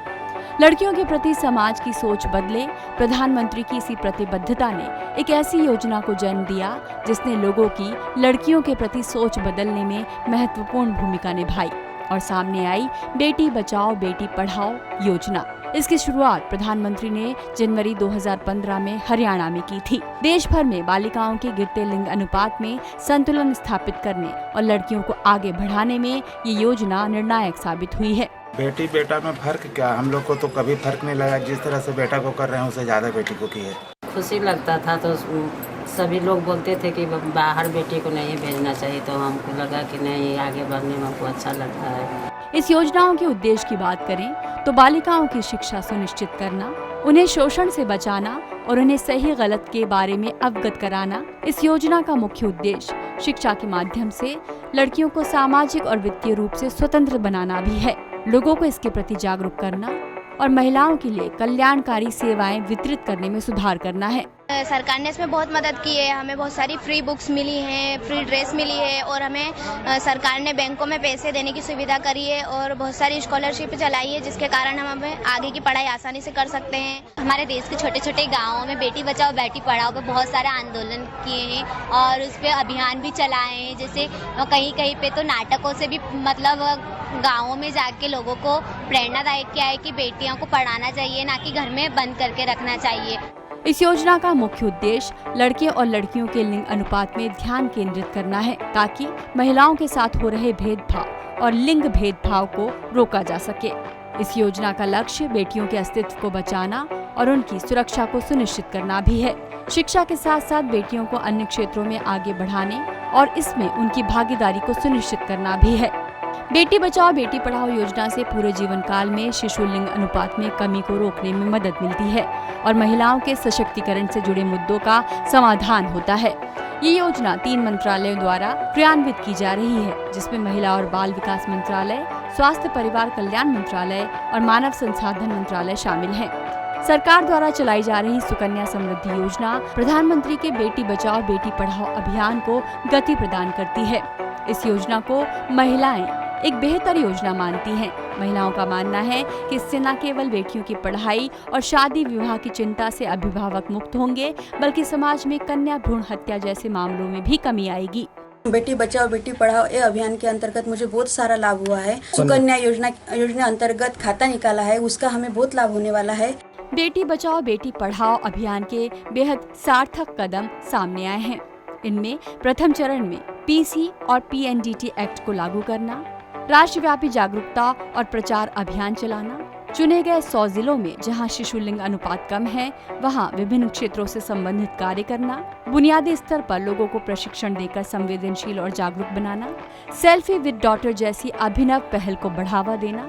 लड़कियों के प्रति समाज की सोच बदले, प्रधानमंत्री की इसी प्रतिबद्धता ने एक ऐसी योजना को जन्म दिया जिसने लोगों की लड़कियों के प्रति सोच बदलने में महत्वपूर्ण भूमिका निभाई और सामने आई बेटी बचाओ बेटी पढ़ाओ योजना। इसकी शुरुआत प्रधानमंत्री ने जनवरी 2015 में हरियाणा में की थी। देश भर में बालिकाओं के गिरते लिंग अनुपात में संतुलन स्थापित करने और लड़कियों को आगे बढ़ाने में ये योजना निर्णायक साबित हुई है। बेटी बेटा में फर्क क्या, हम लोग को तो कभी फर्क नहीं लगा। जिस तरह से बेटा को कर रहे हैं उससे ज़्यादा बेटी को की है। खुशी लगता था तो सभी लोग बोलते थे कि बाहर बेटी को नहीं भेजना चाहिए, तो हमको लगा कि नहीं, आगे बढ़ने में हमको अच्छा लगता है। इस योजनाओं के उद्देश्य की बात करें तो बालिकाओं की शिक्षा सुनिश्चित करना, उन्हें शोषण से बचाना और उन्हें सही गलत के बारे में अवगत कराना। इस योजना का मुख्य उद्देश्य शिक्षा के माध्यम से लड़कियों को सामाजिक और वित्तीय रूप से स्वतंत्र बनाना भी है। लोगों को इसके प्रति जागरूक करना और महिलाओं के लिए कल्याणकारी सेवाएं वितरित करने में सुधार करना है। सरकार ने इसमें बहुत मदद की है। हमें बहुत सारी फ्री बुक्स मिली हैं, फ्री ड्रेस मिली है और हमें सरकार ने बैंकों में पैसे देने की सुविधा करी है और बहुत सारी स्कॉलरशिप चलाई है, जिसके कारण हम हमें आगे की पढ़ाई आसानी से कर सकते हैं। हमारे देश के छोटे छोटे गाँवों में बेटी बचाओ बेटी पढ़ाओ पे बहुत सारे आंदोलन किए हैं और उस पर अभियान भी चलाए हैं। जैसे कहीं कहीं पे तो नाटकों से भी मतलब गाँवों में जाके लोगों को प्रेरणादायक किया है कि बेटियों को पढ़ाना चाहिए, ना कि घर में बंद करके रखना चाहिए। इस योजना का मुख्य उद्देश्य लड़के और लड़कियों के लिंग अनुपात में ध्यान केंद्रित करना है, ताकि महिलाओं के साथ हो रहे भेदभाव और लिंग भेदभाव को रोका जा सके। इस योजना का लक्ष्य बेटियों के अस्तित्व को बचाना और उनकी सुरक्षा को सुनिश्चित करना भी है। शिक्षा के साथ साथ बेटियों को अन्य क्षेत्रों में आगे बढ़ाने और इसमें उनकी भागीदारी को सुनिश्चित करना भी है। बेटी बचाओ बेटी पढ़ाओ योजना से पूरे जीवन काल में शिशु लिंग अनुपात में कमी को रोकने में मदद मिलती है और महिलाओं के सशक्तिकरण से जुड़े मुद्दों का समाधान होता है। ये योजना 3 मंत्रालयों द्वारा क्रियान्वित की जा रही है, जिसमें महिला और बाल विकास मंत्रालय, स्वास्थ्य परिवार कल्याण मंत्रालय और मानव संसाधन मंत्रालय शामिल हैं। सरकार द्वारा चलाई जा रही सुकन्या समृद्धि योजना प्रधानमंत्री के बेटी बचाओ बेटी पढ़ाओ अभियान को गति प्रदान करती है। इस योजना को महिलाएं एक बेहतर योजना मानती हैं। महिलाओं का मानना है कि इससे न केवल बेटियों की पढ़ाई और शादी विवाह की चिंता से अभिभावक मुक्त होंगे, बल्कि समाज में कन्या भ्रूण हत्या जैसे मामलों में भी कमी आएगी। बेटी बचाओ बेटी पढ़ाओ ये अभियान के अंतर्गत मुझे बहुत सारा लाभ हुआ है। सुकन्या योजना अंतर्गत खाता निकाला है, उसका हमें बहुत लाभ होने वाला है। बेटी बचाओ बेटी पढ़ाओ अभियान के बेहद सार्थक कदम सामने आए हैं। इनमें प्रथम चरण में पीसी और पीएनडीटी एक्ट को लागू करना, राष्ट्रव्यापी जागरूकता और प्रचार अभियान चलाना, चुने गए 100 जिलों में जहां शिशु लिंग अनुपात कम है वहां विभिन्न क्षेत्रों से संबंधित कार्य करना, बुनियादी स्तर पर लोगों को प्रशिक्षण देकर संवेदनशील और जागरूक बनाना, सेल्फी विद डॉटर जैसी अभिनव पहल को बढ़ावा देना,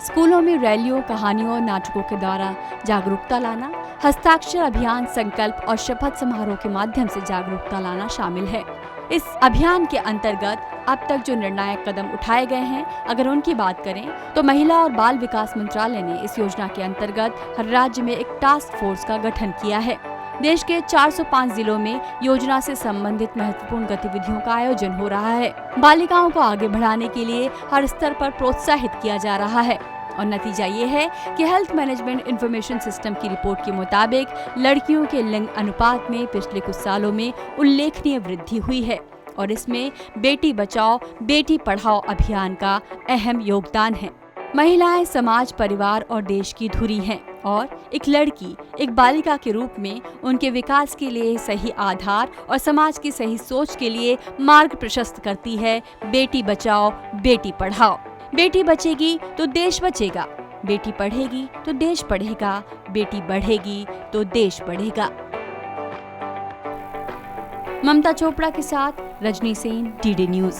स्कूलों में रैलियों, कहानियों, नाटकों के द्वारा जागरूकता लाना, हस्ताक्षर अभियान, संकल्प और शपथ समारोह के माध्यम से जागरूकता लाना शामिल है। इस अभियान के अंतर्गत अब तक जो निर्णायक कदम उठाए गए हैं, अगर उनकी बात करें तो महिला और बाल विकास मंत्रालय ने इस योजना के अंतर्गत हर राज्य में एक टास्क फोर्स का गठन किया है। देश के 405 जिलों में योजना से संबंधित महत्वपूर्ण गतिविधियों का आयोजन हो रहा है। बालिकाओं को आगे बढ़ाने के लिए हर स्तर पर प्रोत्साहित किया जा रहा है और नतीजा ये है कि हेल्थ मैनेजमेंट इंफॉर्मेशन सिस्टम की रिपोर्ट के मुताबिक लड़कियों के लिंग अनुपात में पिछले कुछ सालों में उल्लेखनीय वृद्धि हुई है और इसमें बेटी बचाओ बेटी पढ़ाओ अभियान का अहम योगदान है। महिलाएं समाज, परिवार और देश की धुरी हैं और एक लड़की एक बालिका के रूप में उनके विकास के लिए सही आधार और समाज की सही सोच के लिए मार्ग प्रशस्त करती है। बेटी बचाओ बेटी पढ़ाओ। बेटी बचेगी तो देश बचेगा, बेटी पढ़ेगी तो देश पढ़ेगा, बेटी बढ़ेगी तो देश बढ़ेगा। ममता चोपड़ा के साथ रजनी सेन, डीडी न्यूज।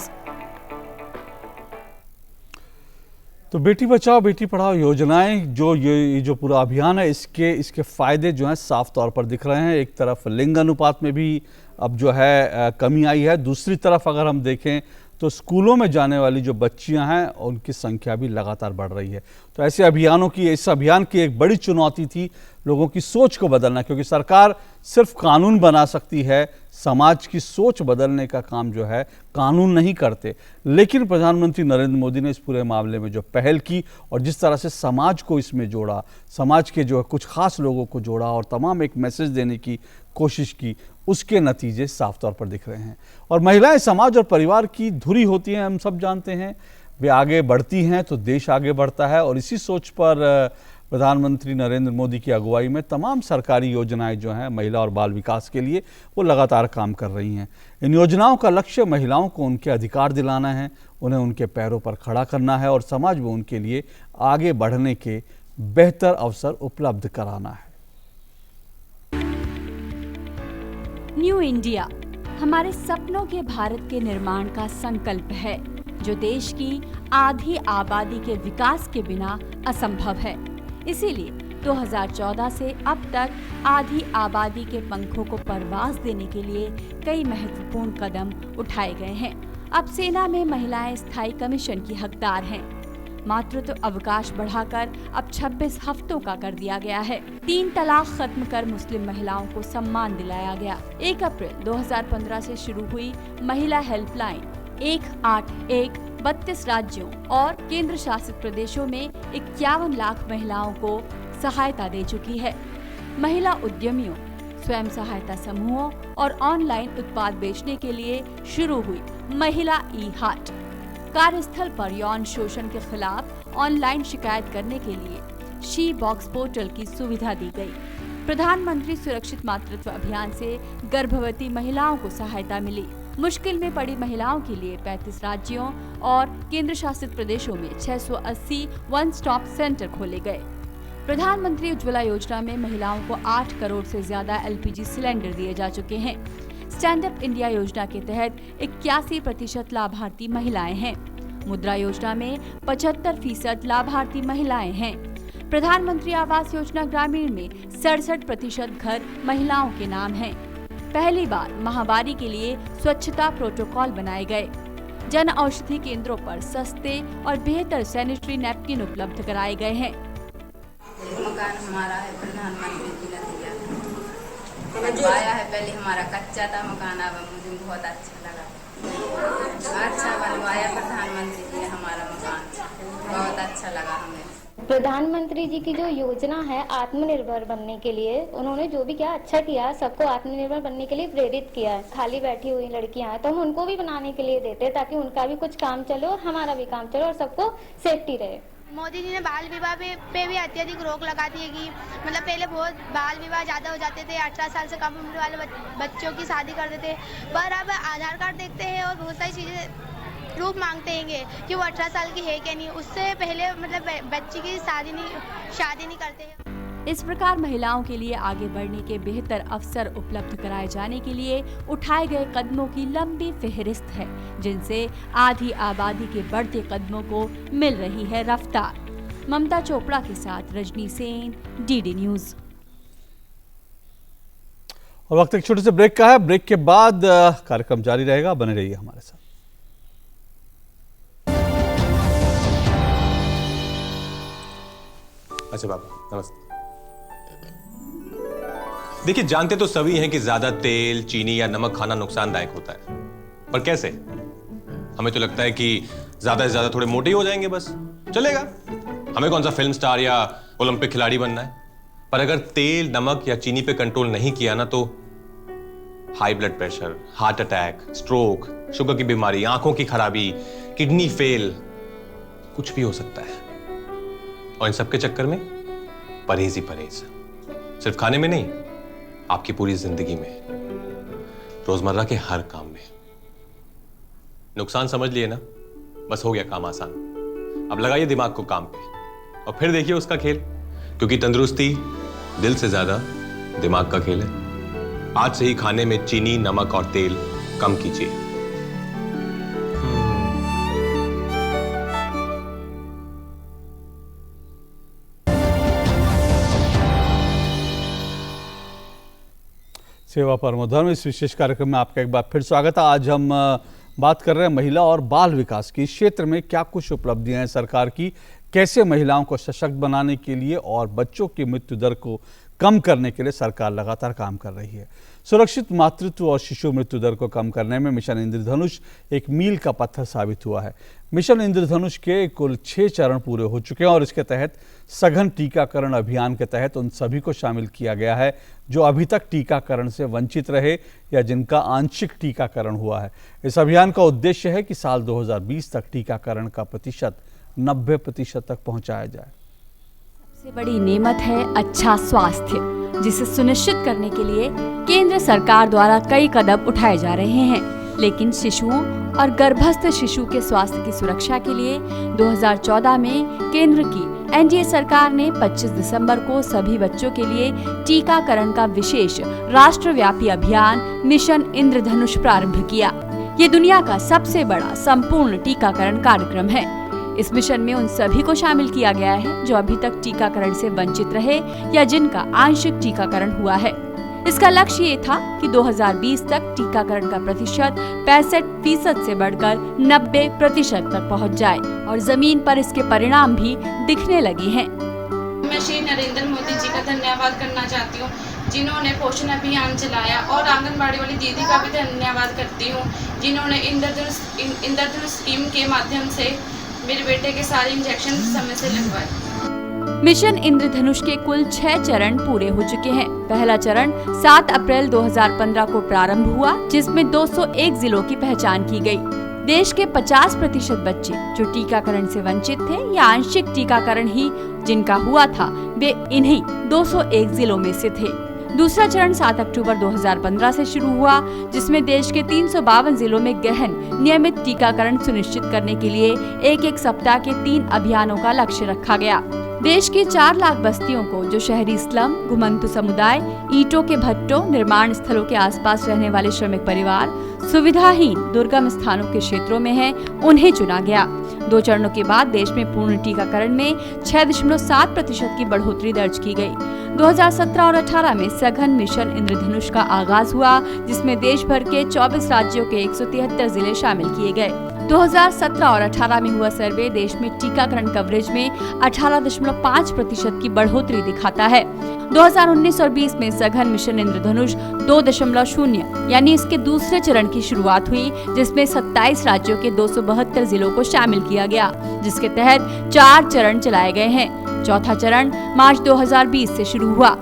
तो बेटी बचाओ बेटी पढ़ाओ योजनाएं जो पूरा अभियान है इसके फायदे जो हैं साफ तौर पर दिख रहे हैं। एक तरफ लिंग अनुपात में भी अब जो है कमी आई है, दूसरी तरफ अगर हम देखें तो स्कूलों में जाने वाली जो बच्चियां हैं उनकी संख्या भी लगातार बढ़ रही है। तो ऐसे अभियानों की इस अभियान की एक बड़ी चुनौती थी लोगों की सोच को बदलना, क्योंकि सरकार सिर्फ कानून बना सकती है, समाज की सोच बदलने का काम जो है कानून नहीं करते। लेकिन प्रधानमंत्री नरेंद्र मोदी ने इस पूरे मामले में जो पहल की और जिस तरह से समाज को इसमें जोड़ा, समाज के जो है कुछ खास लोगों को जोड़ा और तमाम एक मैसेज देने की कोशिश की, उसके नतीजे साफ तौर पर दिख रहे हैं। और महिलाएं समाज और परिवार की धुरी होती हैं, हम सब जानते हैं। वे आगे बढ़ती हैं तो देश आगे बढ़ता है और इसी सोच पर प्रधानमंत्री नरेंद्र मोदी की अगुवाई में तमाम सरकारी योजनाएं जो हैं महिला और बाल विकास के लिए वो लगातार काम कर रही हैं। इन योजनाओं का लक्ष्य महिलाओं को उनके अधिकार दिलाना है, उन्हें उनके पैरों पर खड़ा करना है और समाज में उनके लिए आगे बढ़ने के बेहतर अवसर उपलब्ध कराना है। न्यू इंडिया हमारे सपनों के भारत के निर्माण का संकल्प है, जो देश की आधी आबादी के विकास के बिना असंभव है। इसीलिए 2014 से अब तक आधी आबादी के पंखों को परवाज देने के लिए कई महत्वपूर्ण कदम उठाए गए हैं। अब सेना में महिलाएं स्थायी कमीशन की हकदार हैं। मातृत्व अवकाश बढ़ाकर अब 26 हफ्तों का कर दिया गया है। 3 तलाक खत्म कर मुस्लिम महिलाओं को सम्मान दिलाया गया। 1 अप्रैल 2015 से शुरू हुई महिला हेल्पलाइन 181 32 राज्यों और केंद्र शासित प्रदेशों में 51 लाख महिलाओं को सहायता दे चुकी है। महिला उद्यमियों, स्वयं सहायता समूहों और ऑनलाइन उत्पाद बेचने के लिए शुरू हुई महिला ई-हाट, कार्यस्थल पर यौन शोषण के खिलाफ ऑनलाइन शिकायत करने के लिए शी बॉक्स पोर्टल की सुविधा दी गई। प्रधानमंत्री सुरक्षित मातृत्व अभियान से गर्भवती महिलाओं को सहायता मिली। मुश्किल में पड़ी महिलाओं के लिए 35 राज्यों और केंद्र शासित प्रदेशों में 680 वन स्टॉप सेंटर खोले गए। प्रधानमंत्री उज्ज्वला योजना में महिलाओं को 8 करोड़ से ज्यादा LPG सिलेंडर दिए जा चुके हैं। स्टैंड अप इंडिया योजना के तहत 81% लाभार्थी महिलाएं हैं। मुद्रा योजना में 75% लाभार्थी महिलाएं हैं। प्रधानमंत्री आवास योजना ग्रामीण में 67% घर महिलाओं के नाम हैं। पहली बार महामारी के लिए स्वच्छता प्रोटोकॉल बनाए गए। जन औषधि केंद्रों पर सस्ते और बेहतर सैनिटरी नैपकिन उपलब्ध कराए गए हैं। मकान हमारा है, प्रधानमंत्री जी ने दिया बनवाया है। पहले हमारा कच्चा था मकान, अब मुझे बहुत अच्छा लगा। अच्छा बनवाया प्रधानमंत्री जी ने हमारा मकान, बहुत अच्छा लगा हमें। प्रधानमंत्री जी की जो योजना है आत्मनिर्भर बनने के लिए, उन्होंने जो भी किया अच्छा किया, सबको आत्मनिर्भर बनने के लिए प्रेरित किया है। खाली बैठी हुई लड़कियां हैं तो हम उनको भी बनाने के लिए देते हैं, ताकि उनका भी कुछ काम चले और हमारा भी काम चले और सबको सेफ्टी रहे। मोदी जी ने बाल विवाह पे भी अत्यधिक रोक लगा दी है कि मतलब पहले बहुत बाल विवाह ज़्यादा हो जाते थे, 18 साल से कम उम्र वाले बच्चों की शादी कर देते, पर अब आधार कार्ड देखते हैं और बहुत सारी चीज़ें प्रूफ मांगते हैं कि वो 18 साल की है क्या नहीं, उससे पहले मतलब बच्ची की शादी नहीं करते हैं। इस प्रकार महिलाओं के लिए आगे बढ़ने के बेहतर अवसर उपलब्ध कराए जाने के लिए उठाए गए कदमों की लंबी फहरिस्त है, जिनसे आधी आबादी के बढ़ते कदमों को मिल रही है रफ्तार। ममता चोपड़ा के साथ रजनी सेन, DD न्यूज। और वक्त एक छोटे से ब्रेक का है। ब्रेक के बाद कार्यक्रम जारी रहेगा, बने रहिए हमारे साथ। अच्छा बाबा नमस्ते। देखिए, जानते तो सभी हैं कि ज्यादा तेल, चीनी या नमक खाना नुकसानदायक होता है, पर कैसे? हमें तो लगता है कि ज्यादा से ज्यादा थोड़े मोटे ही हो जाएंगे, बस चलेगा। हमें कौन सा फिल्म स्टार या ओलंपिक खिलाड़ी बनना है? पर अगर तेल, नमक या चीनी पे कंट्रोल नहीं किया ना, तो high blood pressure, heart attack, stroke, sugar की बीमारी, आंखों की खराबी, किडनी फेल, कुछ भी हो सकता है। और इन सब के चक्कर में परहेज ही परहेज, सिर्फ खाने में नहीं, आपकी पूरी जिंदगी में, रोजमर्रा के हर काम में। नुकसान समझ लिए ना, बस हो गया काम आसान। अब लगाइए दिमाग को काम पे और फिर देखिए उसका खेल, क्योंकि तंदुरुस्ती दिल से ज्यादा दिमाग का खेल है। आज से ही खाने में चीनी, नमक और तेल कम कीजिए। सेवा परमो धर्म इस विशेष कार्यक्रम में आपका एक बार फिर स्वागत है। आज हम बात कर रहे हैं महिला और बाल विकास की। इस क्षेत्र में क्या कुछ उपलब्धियां हैं सरकार की, कैसे महिलाओं को सशक्त बनाने के लिए और बच्चों की मृत्यु दर को कम करने के लिए सरकार लगातार काम कर रही है। सुरक्षित मातृत्व और शिशु मृत्यु दर को कम करने में मिशन इंद्रधनुष एक मील का पत्थर साबित हुआ है। मिशन इंद्रधनुष के कुल 6 चरण पूरे हो चुके हैं और इसके तहत सघन टीकाकरण अभियान के तहत उन सभी को शामिल किया गया है जो अभी तक टीकाकरण से वंचित रहे या जिनका आंशिक टीकाकरण हुआ है। इस अभियान का उद्देश्य है कि साल 2020 तक टीकाकरण का प्रतिशत 90% तक पहुंचाया जाए। सबसे बड़ी नेमत है अच्छा स्वास्थ्य, जिसे सुनिश्चित करने के लिए केंद्र सरकार द्वारा कई कदम उठाए जा रहे हैं। लेकिन शिशुओं और गर्भस्थ शिशु के स्वास्थ्य की सुरक्षा के लिए 2014 में केंद्र की एनडीए सरकार ने 25 दिसंबर को सभी बच्चों के लिए टीकाकरण का विशेष राष्ट्रव्यापी अभियान मिशन इंद्रधनुष प्रारंभ किया। ये दुनिया का सबसे बड़ा संपूर्ण टीकाकरण कार्यक्रम है। इस मिशन में उन सभी को शामिल किया गया है जो अभी तक टीकाकरण से वंचित रहे या जिनका आंशिक टीकाकरण हुआ है। इसका लक्ष्य ये था कि 2020 तक टीकाकरण का प्रतिशत 65% से बढ़कर 90% तक पहुंच जाए और जमीन पर इसके परिणाम भी दिखने लगे हैं। मैं श्री नरेंद्र मोदी जी का धन्यवाद करना चाहती हूँ जिन्होंने पोषण अभियान चलाया, और आंगनबाड़ी वाली दीदी का भी धन्यवाद करती हूँ जिन्होंने इंद्रधनुष स्कीम के माध्यम से मेरे बेटे के सारे इंजेक्शन समय से लगवाए। मिशन इंद्रधनुष के कुल 6 चरण पूरे हो चुके हैं। पहला चरण 7 अप्रैल 2015 को प्रारंभ हुआ, जिसमें 201 जिलों की पहचान की गई। देश के 50% बच्चे जो टीकाकरण से वंचित थे या आंशिक टीकाकरण ही जिनका हुआ था, वे इन्हीं 201 जिलों में से थे। दूसरा चरण 7 अक्टूबर 2015 से शुरू हुआ, जिसमें देश के 352 जिलों में गहन नियमित टीकाकरण सुनिश्चित करने के लिए एक सप्ताह के 3 अभियानों का लक्ष्य रखा गया। देश की 4 लाख बस्तियों को जो शहरी स्लम, घुमंतु समुदाय, ईंटों के भट्टों, निर्माण स्थलों के आसपास रहने वाले श्रमिक परिवार, सुविधाहीन दुर्गम स्थानों के क्षेत्रों में हैं, उन्हें चुना गया। 2 चरणों के बाद देश में पूर्ण टीकाकरण में 6.7% की बढ़ोतरी दर्ज की गई। 2017 और 18 में सघन मिशन इंद्रधनुष का आगाज हुआ, जिसमें देश भर के 24 राज्यों के 173 जिले शामिल किए गए। 2017 और 18 में हुआ सर्वे देश में टीकाकरण कवरेज में 18.5% की बढ़ोतरी दिखाता है। 2019 और 20 में सघन मिशन इंद्रधनुष 2.0 यानी इसके दूसरे चरण की शुरुआत हुई, जिसमें 27 राज्यों के 272 जिलों को शामिल किया गया, जिसके तहत 4 चरण चलाए गए हैं। चौथा चरण मार्च 2020 से शुरू हुआ।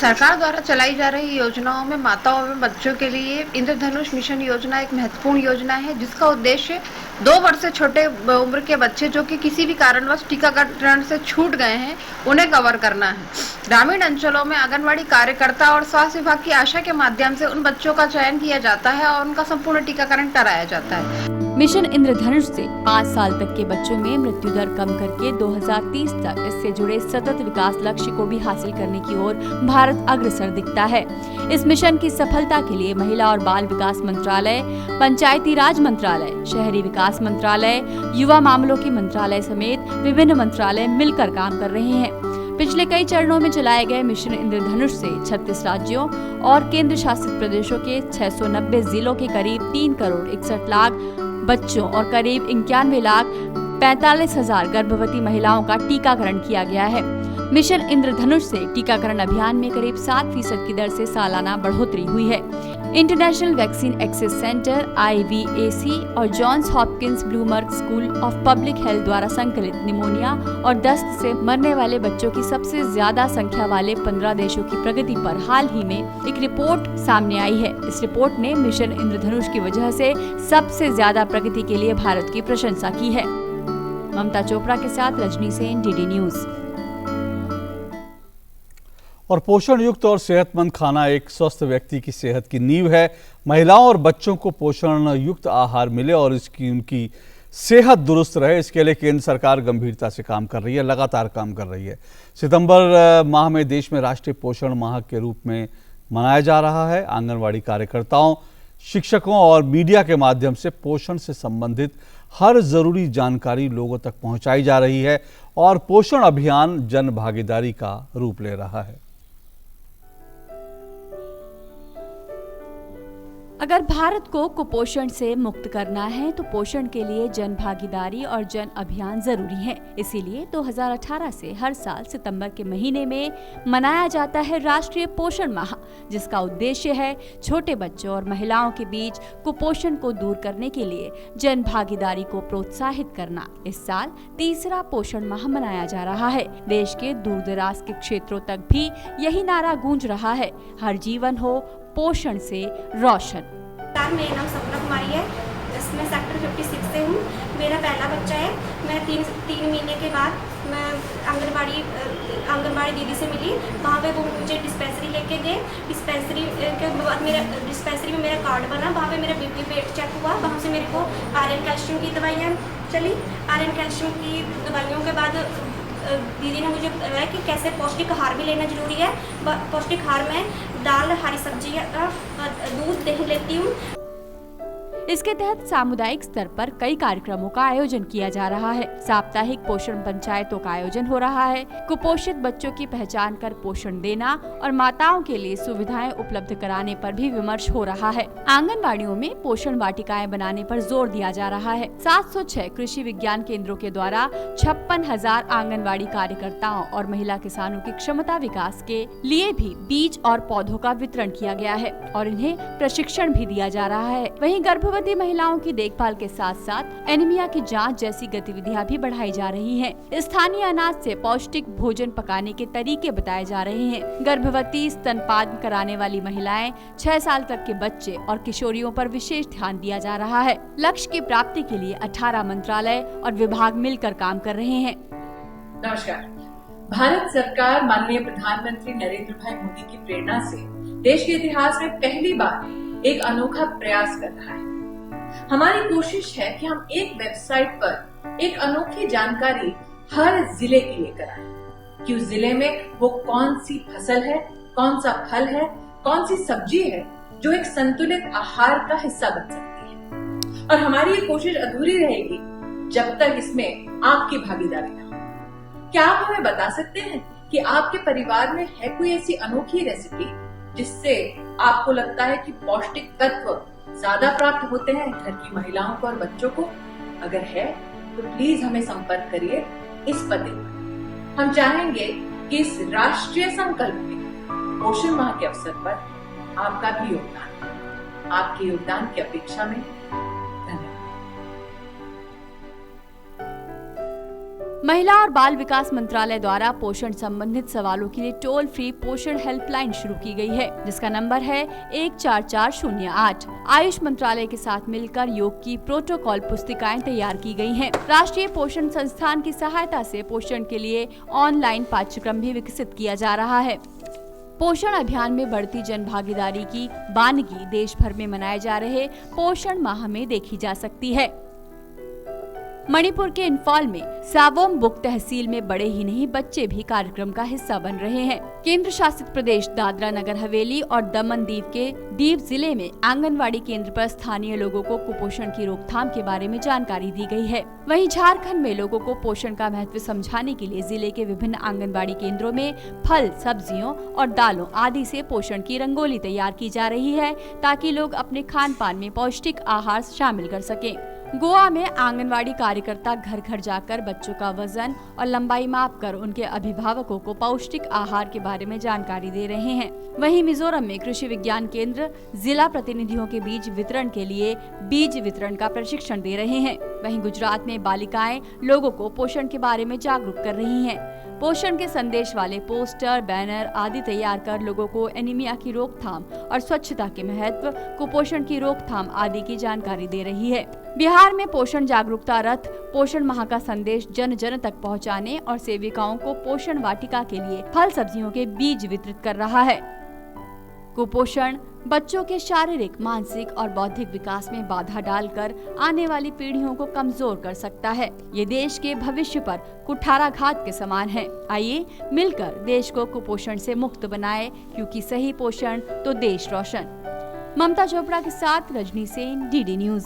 सरकार द्वारा चलाई जा रही योजनाओं में माताओं एवं बच्चों के लिए इंद्रधनुष मिशन योजना एक महत्वपूर्ण योजना है, जिसका उद्देश्य 2 वर्ष से छोटे उम्र के बच्चे जो कि किसी भी कारणवश टीकाकरण से छूट गए हैं, उन्हें कवर करना है। ग्रामीण अंचलों में आंगनबाड़ी कार्यकर्ता और स्वास्थ्य विभाग की आशा के माध्यम से उन बच्चों का चयन किया जाता है और उनका संपूर्ण टीकाकरण कराया जाता है। मिशन इंद्रधनुष से 5 साल तक के बच्चों में मृत्यु दर कम करके 2030 तक इससे जुड़े सतत विकास लक्ष्य को भी हासिल करने की ओर भारत अग्रसर दिखता है। इस मिशन की सफलता के लिए महिला और बाल विकास मंत्रालय, पंचायती राज मंत्रालय, शहरी विकास मंत्रालय, युवा मामलों के मंत्रालय समेत विभिन्न मंत्रालय मिलकर काम कर रहे हैं। पिछले कई चरणों में चलाए गए मिशन इंद्रधनुष से 36 राज्यों और केंद्र शासित प्रदेशों के 690 जिलों के करीब 3 करोड़ 61 लाख बच्चों और करीब 91 लाख 45 हजार गर्भवती महिलाओं का टीकाकरण किया गया है। मिशन इंद्रधनुष से टीकाकरण अभियान में करीब 7% की दर से सालाना बढ़ोतरी हुई है। International vaccine access center IVAC और Johns Hopkins Bloomberg school of public health द्वारा संकलित निमोनिया और दस्त से मरने वाले बच्चों की सबसे ज्यादा संख्या वाले 15 देशों की प्रगति पर हाल ही में एक रिपोर्ट सामने आई है। इस रिपोर्ट ने मिशन इंद्रधनुष की वजह से सबसे ज्यादा प्रगति के लिए भारत की प्रशंसा की है। ममता चोपड़ा के साथ रजनी सेन, DD न्यूज। और पोषण युक्त और सेहतमंद खाना एक स्वस्थ व्यक्ति की सेहत की नींव है। महिलाओं और बच्चों को पोषण युक्त आहार मिले और उनकी सेहत दुरुस्त रहे, इसके लिए केंद्र सरकार गंभीरता से काम कर रही है, लगातार काम कर रही है। सितंबर माह में देश में राष्ट्रीय पोषण माह के रूप में मनाया जा रहा है। आंगनवाड़ी कार्यकर्ताओं, शिक्षकों और मीडिया के माध्यम से पोषण से संबंधित हर जरूरी जानकारी लोगों तक पहुंचाई जा रही है और पोषण अभियान जन भागीदारी का रूप ले रहा है। अगर भारत को कुपोषण से मुक्त करना है तो पोषण के लिए जन भागीदारी और जन अभियान जरूरी है। इसीलिए 2018 से हर साल सितंबर के महीने में मनाया जाता है राष्ट्रीय पोषण माह, जिसका उद्देश्य है छोटे बच्चों और महिलाओं के बीच कुपोषण को दूर करने के लिए जन भागीदारी को प्रोत्साहित करना। इस साल तीसरा पोषण माह मनाया जा रहा है। देश के दूर दराज के क्षेत्रों तक भी यही नारा गूंज रहा है, हर जीवन हो पोषण से रोशन। मेरा नाम सपना कुमारी है, मैं सेक्टर 56 से हूँ। मेरा पहला बच्चा है। मैं तीन महीने के बाद मैं आंगनबाड़ी दीदी से मिली। वहाँ पे वो मुझे डिस्पेंसरी लेके गए। डिस्पेंसरी के बाद डिस्पेंसरी में मेरा कार्ड बना। वहाँ पे मेरा BP वेट चेक हुआ। वहाँ से मेरे को आयरन कैल्शियम की दवाइयाँ चली। आयरन कैल्शियम की दवाइयों के बाद दीदी ने मुझे बताया कि कैसे पौष्टिक आहार भी लेना जरूरी है। पौष्टिक आहार में दाल, हरी सब्जी, दूध, दही लेती हूँ। इसके तहत सामुदायिक स्तर पर कई कार्यक्रमों का आयोजन किया जा रहा है। साप्ताहिक पोषण पंचायतों का आयोजन हो रहा है। कुपोषित बच्चों की पहचान कर पोषण देना और माताओं के लिए सुविधाएं उपलब्ध कराने पर भी विमर्श हो रहा है। आंगनबाड़ियों में पोषण वाटिकाएं बनाने पर जोर दिया जा रहा है। 706 कृषि विज्ञान केंद्रों के द्वारा 56,000 आंगनबाड़ी कार्यकर्ताओं और महिला किसानों की क्षमता विकास के लिए भी बीज और पौधों का वितरण किया गया है और इन्हें प्रशिक्षण भी दिया जा रहा है। वहीं गर्भवती महिलाओं की देखभाल के साथ साथ एनीमिया की जांच जैसी गतिविधियां भी बढ़ाई जा रही हैं। स्थानीय अनाज से पौष्टिक भोजन पकाने के तरीके बताए जा रहे हैं। गर्भवती, स्तनपान कराने वाली महिलाएं, 6 साल तक के बच्चे और किशोरियों पर विशेष ध्यान दिया जा रहा है। लक्ष्य की प्राप्ति के लिए 18 मंत्रालय और विभाग मिलकर काम कर रहे हैं। नमस्कार। भारत सरकार माननीय प्रधानमंत्री नरेंद्र भाई मोदी की प्रेरणा से देश के इतिहास में पहली बार एक अनोखा प्रयास कर रहा है। हमारी कोशिश है कि हम एक वेबसाइट पर एक अनोखी जानकारी हर जिले की लेकर आए कि उस जिले में वो कौन सी फसल है, कौन सा फल है, कौन सी सब्जी है जो एक संतुलित आहार का हिस्सा बन सकती है। और हमारी ये कोशिश अधूरी रहेगी जब तक इसमें आपकी भागीदारी न हो। क्या आप हमें बता सकते हैं कि आपके परिवार में है कोई ऐसी अनोखी रेसिपी जिससे आपको लगता है कि पौष्टिक तत्व ज्यादा प्राप्त होते हैं घर की महिलाओं को और बच्चों को? अगर है तो प्लीज हमें संपर्क करिए इस पते पर। हम चाहेंगे कि इस राष्ट्रीय संकल्प में पोषण माह के अवसर पर आपका भी योगदान, आपके योगदान की अपेक्षा में महिला और बाल विकास मंत्रालय द्वारा पोषण संबंधित सवालों के लिए टोल फ्री पोषण हेल्पलाइन शुरू की गई है, जिसका नंबर है 14408। आयुष मंत्रालय के साथ मिलकर योग की प्रोटोकॉल पुस्तिकाएं तैयार की गई हैं। राष्ट्रीय पोषण संस्थान की सहायता से पोषण के लिए ऑनलाइन पाठ्यक्रम भी विकसित किया जा रहा है। पोषण अभियान में बढ़ती जन भागीदारी की बानगी देश भर में मनाए जा रहे पोषण माह में देखी जा सकती है। मणिपुर के इंफॉल में सावोमबुक तहसील में बड़े ही नहीं बच्चे भी कार्यक्रम का हिस्सा बन रहे हैं। केंद्र शासित प्रदेश दादरा नगर हवेली और दमन दीव के दीव जिले में आंगनवाड़ी केंद्र पर स्थानीय लोगों को कुपोषण की रोकथाम के बारे में जानकारी दी गई है। वहीं झारखंड में लोगों को पोषण का महत्व समझाने के लिए जिले के विभिन्न आंगनबाड़ी केंद्रों में फल, सब्जियों और दालों आदि से पोषण की रंगोली तैयार की जा रही है, ताकि लोग अपने खान पान में पौष्टिक आहार शामिल कर सकें। गोवा में आंगनवाड़ी कार्यकर्ता घर घर जाकर बच्चों का वजन और लंबाई मापकर उनके अभिभावकों को पौष्टिक आहार के बारे में जानकारी दे रहे हैं। वहीं मिजोरम में कृषि विज्ञान केंद्र जिला प्रतिनिधियों के बीच वितरण के लिए बीज वितरण का प्रशिक्षण दे रहे हैं। वहीं गुजरात में बालिकाएं लोगों को पोषण के बारे में जागरूक कर रही हैं। पोषण के संदेश वाले पोस्टर, बैनर आदि तैयार कर लोगों को एनीमिया की रोकथाम और स्वच्छता के महत्व, कुपोषण की रोकथाम आदि की जानकारी दे रही है। बिहार में पोषण जागरूकता रथ पोषण माह का संदेश जन जन तक पहुंचाने और सेविकाओं को पोषण वाटिका के लिए फल सब्जियों के बीज वितरित कर रहा है। कुपोषण बच्चों के शारीरिक, मानसिक और बौद्धिक विकास में बाधा डालकर आने वाली पीढ़ियों को कमजोर कर सकता है। ये देश के भविष्य पर कुठाराघात के समान है। आइए मिलकर देश को कुपोषण से मुक्त बनाए, क्योंकि सही पोषण तो देश रोशन। ममता चोपड़ा के साथ रजनी सेन, डीडी न्यूज।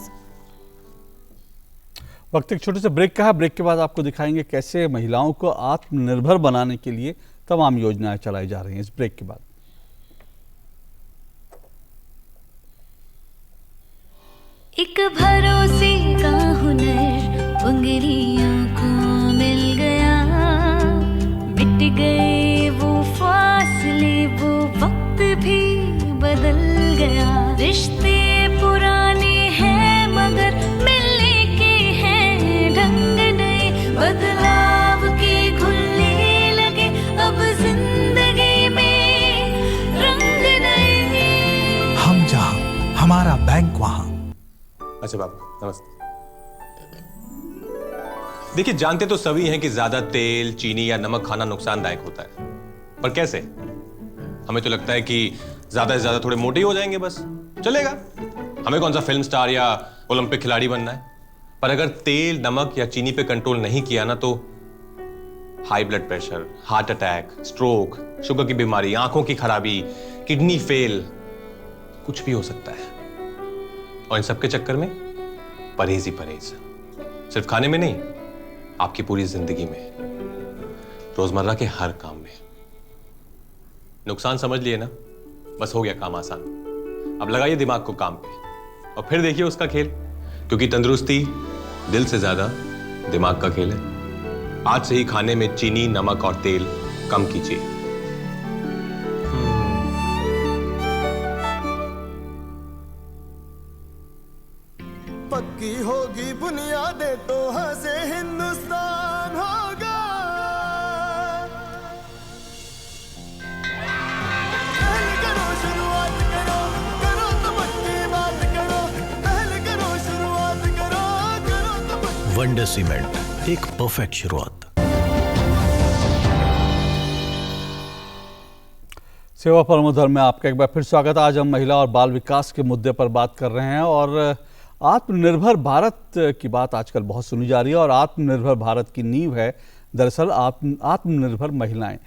वक्त एक छोटे से ब्रेक का है। ब्रेक के बाद आपको दिखाएंगे कैसे महिलाओं को आत्मनिर्भर बनाने के लिए तमाम योजनाएं चलाई जा रही हैं। इस ब्रेक के बाद एक भरोसे का हुनर उंगलियों को मिल गया, मिट गए वो फासले, वो वक्त भी बदल गया। रिश्ते पुराने हैं मगर मिलने के हैं ढंग नए, बदलाव के घुलने लगे अब जिंदगी में रंग नए। हम जहां हमारा बैंक वहां। अच्छा बाबू नमस्ते। देखिए जानते तो सभी हैं कि ज्यादा तेल, चीनी या नमक खाना नुकसानदायक होता है, पर कैसे? हमें तो लगता है कि ज्यादा से ज्यादा थोड़े मोटे ही हो जाएंगे बस, चलेगा। हमें कौन सा फिल्म स्टार या ओलंपिक खिलाड़ी बनना है। पर अगर तेल, नमक या चीनी पे कंट्रोल नहीं किया ना तो high blood pressure, heart attack, stroke, sugar की बीमारी, आंखों की खराबी, किडनी फेल, कुछ भी हो सकता है। और इन सबके चक्कर में परहेज ही परहेज, सिर्फ खाने में नहीं, आपकी पूरी जिंदगी में, रोजमर्रा के हर काम में। नुकसान समझ लिए ना, बस हो गया काम आसान। अब लगाइए दिमाग को काम पे और फिर देखिए उसका खेल, क्योंकि तंदुरुस्ती दिल से ज्यादा दिमाग का खेल है। आज से ही खाने में चीनी, नमक और तेल कम कीजिए। पक्की होगी बुनियादें तो हंसे हिंदुस्तान होगा। पहले करो शुरुआत करो, करो तो पक्की बात करो, पहले करो शुरुआत करो, करो तो पक्की। वंडर सीमेंट, एक परफेक्ट शुरुआत। सेवा परमो धर्म में आपका एक बार फिर स्वागत है। आज हम महिला और बाल विकास के मुद्दे पर बात कर रहे हैं और आत्मनिर्भर भारत की बात आजकल बहुत सुनी जा रही है और आत्मनिर्भर भारत की नींव है दरअसल आत्मनिर्भर महिलाएं।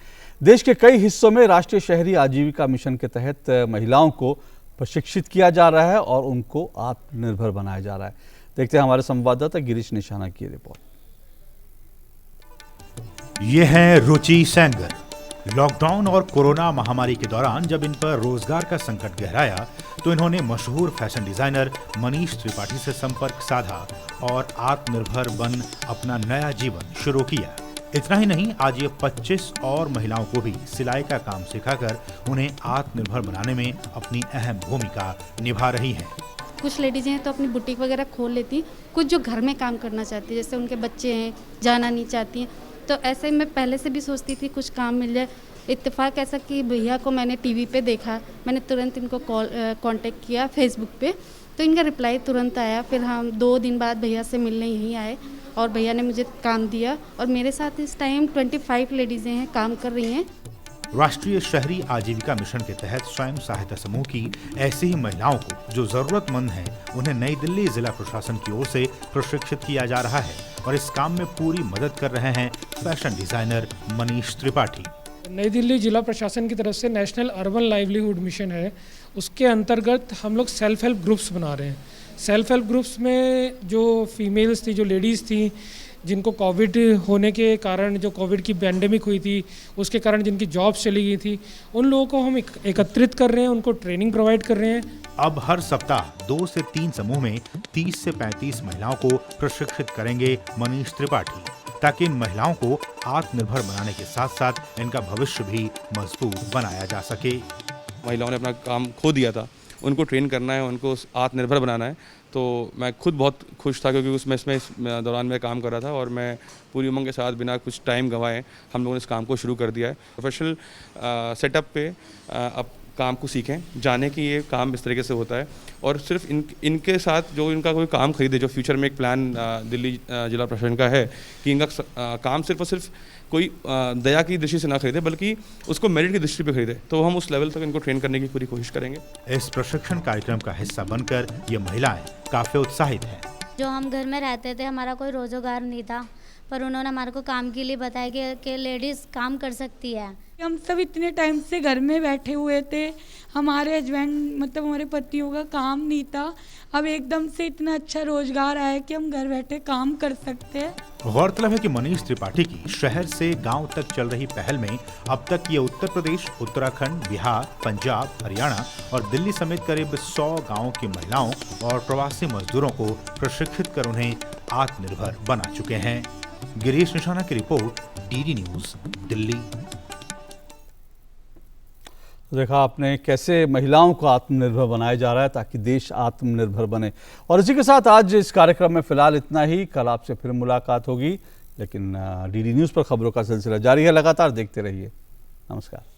देश के कई हिस्सों में राष्ट्रीय शहरी आजीविका मिशन के तहत महिलाओं को प्रशिक्षित किया जा रहा है और उनको आत्मनिर्भर बनाया जा रहा है। देखते हैं हमारे संवाददाता गिरीश निशाना की रिपोर्ट। ये है रुचि सेंगर। लॉकडाउन और कोरोना महामारी के दौरान जब इन पर रोजगार का संकट गहराया तो इन्होंने मशहूर फैशन डिजाइनर मनीष त्रिपाठी से संपर्क साधा और आत्मनिर्भर बन अपना नया जीवन शुरू किया। इतना ही नहीं, आज ये 25 और महिलाओं को भी सिलाई का काम सिखाकर उन्हें आत्मनिर्भर बनाने में अपनी अहम भूमिका निभा रही हैं। कुछ लेडीज हैं तो अपनी बुटीक वगैरह खोल लेती, कुछ जो घर में काम करना चाहती है, जैसे उनके बच्चे हैं, जाना नहीं चाहती हैं, तो ऐसे मैं पहले से भी सोचती थी कुछ काम मिल जाए। इत्तेफाक ऐसा कि भैया को मैंने टीवी पे देखा, मैंने तुरंत इनको कांटेक्ट किया फेसबुक पे, तो इनका रिप्लाई तुरंत आया। फिर हम 2 दिन बाद भैया से मिलने यहीं आए और भैया ने मुझे काम दिया और मेरे साथ इस टाइम 25 लेडीज़ें हैं, काम कर रही हैं। राष्ट्रीय शहरी आजीविका मिशन के तहत स्वयं सहायता समूह की ऐसी ही महिलाओं को जो जरूरतमंद हैं, उन्हें नई दिल्ली जिला प्रशासन की ओर से प्रशिक्षित किया जा रहा है और इस काम में पूरी मदद कर रहे हैं फैशन डिजाइनर मनीष त्रिपाठी। नई दिल्ली जिला प्रशासन की तरफ से नेशनल अर्बन लाइवलीहुड मिशन है, उसके अंतर्गत हम लोग सेल्फ हेल्प ग्रुप्स बना रहे हैं। सेल्फ हेल्प ग्रुप्स में जो फीमेल्स थी, जो लेडीज़ थी, जिनको कोविड होने के कारण, जो कोविड की पैंडेमिक हुई थी उसके कारण जिनकी जॉब्स चली गई थी, उन लोगों को हम एकत्रित कर रहे हैं, उनको ट्रेनिंग प्रोवाइड कर रहे हैं। अब हर सप्ताह 2 से 3 समूह में 30 से 35 महिलाओं को प्रशिक्षित करेंगे मनीष त्रिपाठी, ताकि इन महिलाओं को आत्मनिर्भर बनाने के साथ साथ इनका भविष्य भी मजबूत बनाया जा सके। महिलाओं ने अपना काम खो दिया था, उनको ट्रेन करना है, उनको आत्मनिर्भर बनाना है, तो मैं खुद बहुत खुश था क्योंकि उसमें इस दौरान मैं काम कर रहा था और मैं पूरी उमंग के साथ बिना कुछ टाइम गंवाए हम लोगों ने इस काम को शुरू कर दिया है। प्रोफेशनल सेटअप पे अब काम को सीखें, जाने कि ये काम इस तरीके से होता है और सिर्फ इनके साथ जो इनका कोई काम खरीदे, जो फ्यूचर में एक प्लान दिल्ली जिला प्रशासन का है कि इनका काम सिर्फ और सिर्फ कोई दया की दृष्टि से ना खरीदे बल्कि उसको मेरिट की दृष्टि पे खरीदे, तो हम उस लेवल तक इनको ट्रेन करने की पूरी कोशिश करेंगे। इस प्रशिक्षण कार्यक्रम का हिस्सा बनकर ये महिलाएं काफी उत्साहित हैं। जो हम घर में रहते थे, हमारा कोई रोजगार नहीं था, पर उन्होंने हमारे को काम के लिए बताया कि लेडीज़ काम कर सकती है। हम सब इतने टाइम से घर में बैठे हुए थे, हमारे हस्बैंड मतलब हमारे पतियों का काम नहीं था, अब एकदम से इतना अच्छा रोजगार आया कि हम घर बैठे काम कर सकते हैं। गौरतलब है कि मनीष त्रिपाठी की शहर से गांव तक चल रही पहल में अब तक ये उत्तर प्रदेश, उत्तराखंड, बिहार, पंजाब, हरियाणा और दिल्ली समेत करीब 100 गांवों की महिलाओं और प्रवासी मजदूरों को प्रशिक्षित कर उन्हें आत्मनिर्भर बना चुके हैं। गिरीश निशाना की रिपोर्ट, डीडी न्यूज, दिल्ली। देखा आपने कैसे महिलाओं को आत्मनिर्भर बनाया जा रहा है ताकि देश आत्मनिर्भर बने। और इसी के साथ आज इस कार्यक्रम में फिलहाल इतना ही। कल आपसे फिर मुलाकात होगी, लेकिन डीडी न्यूज़ पर खबरों का सिलसिला जारी है। लगातार देखते रहिए। नमस्कार।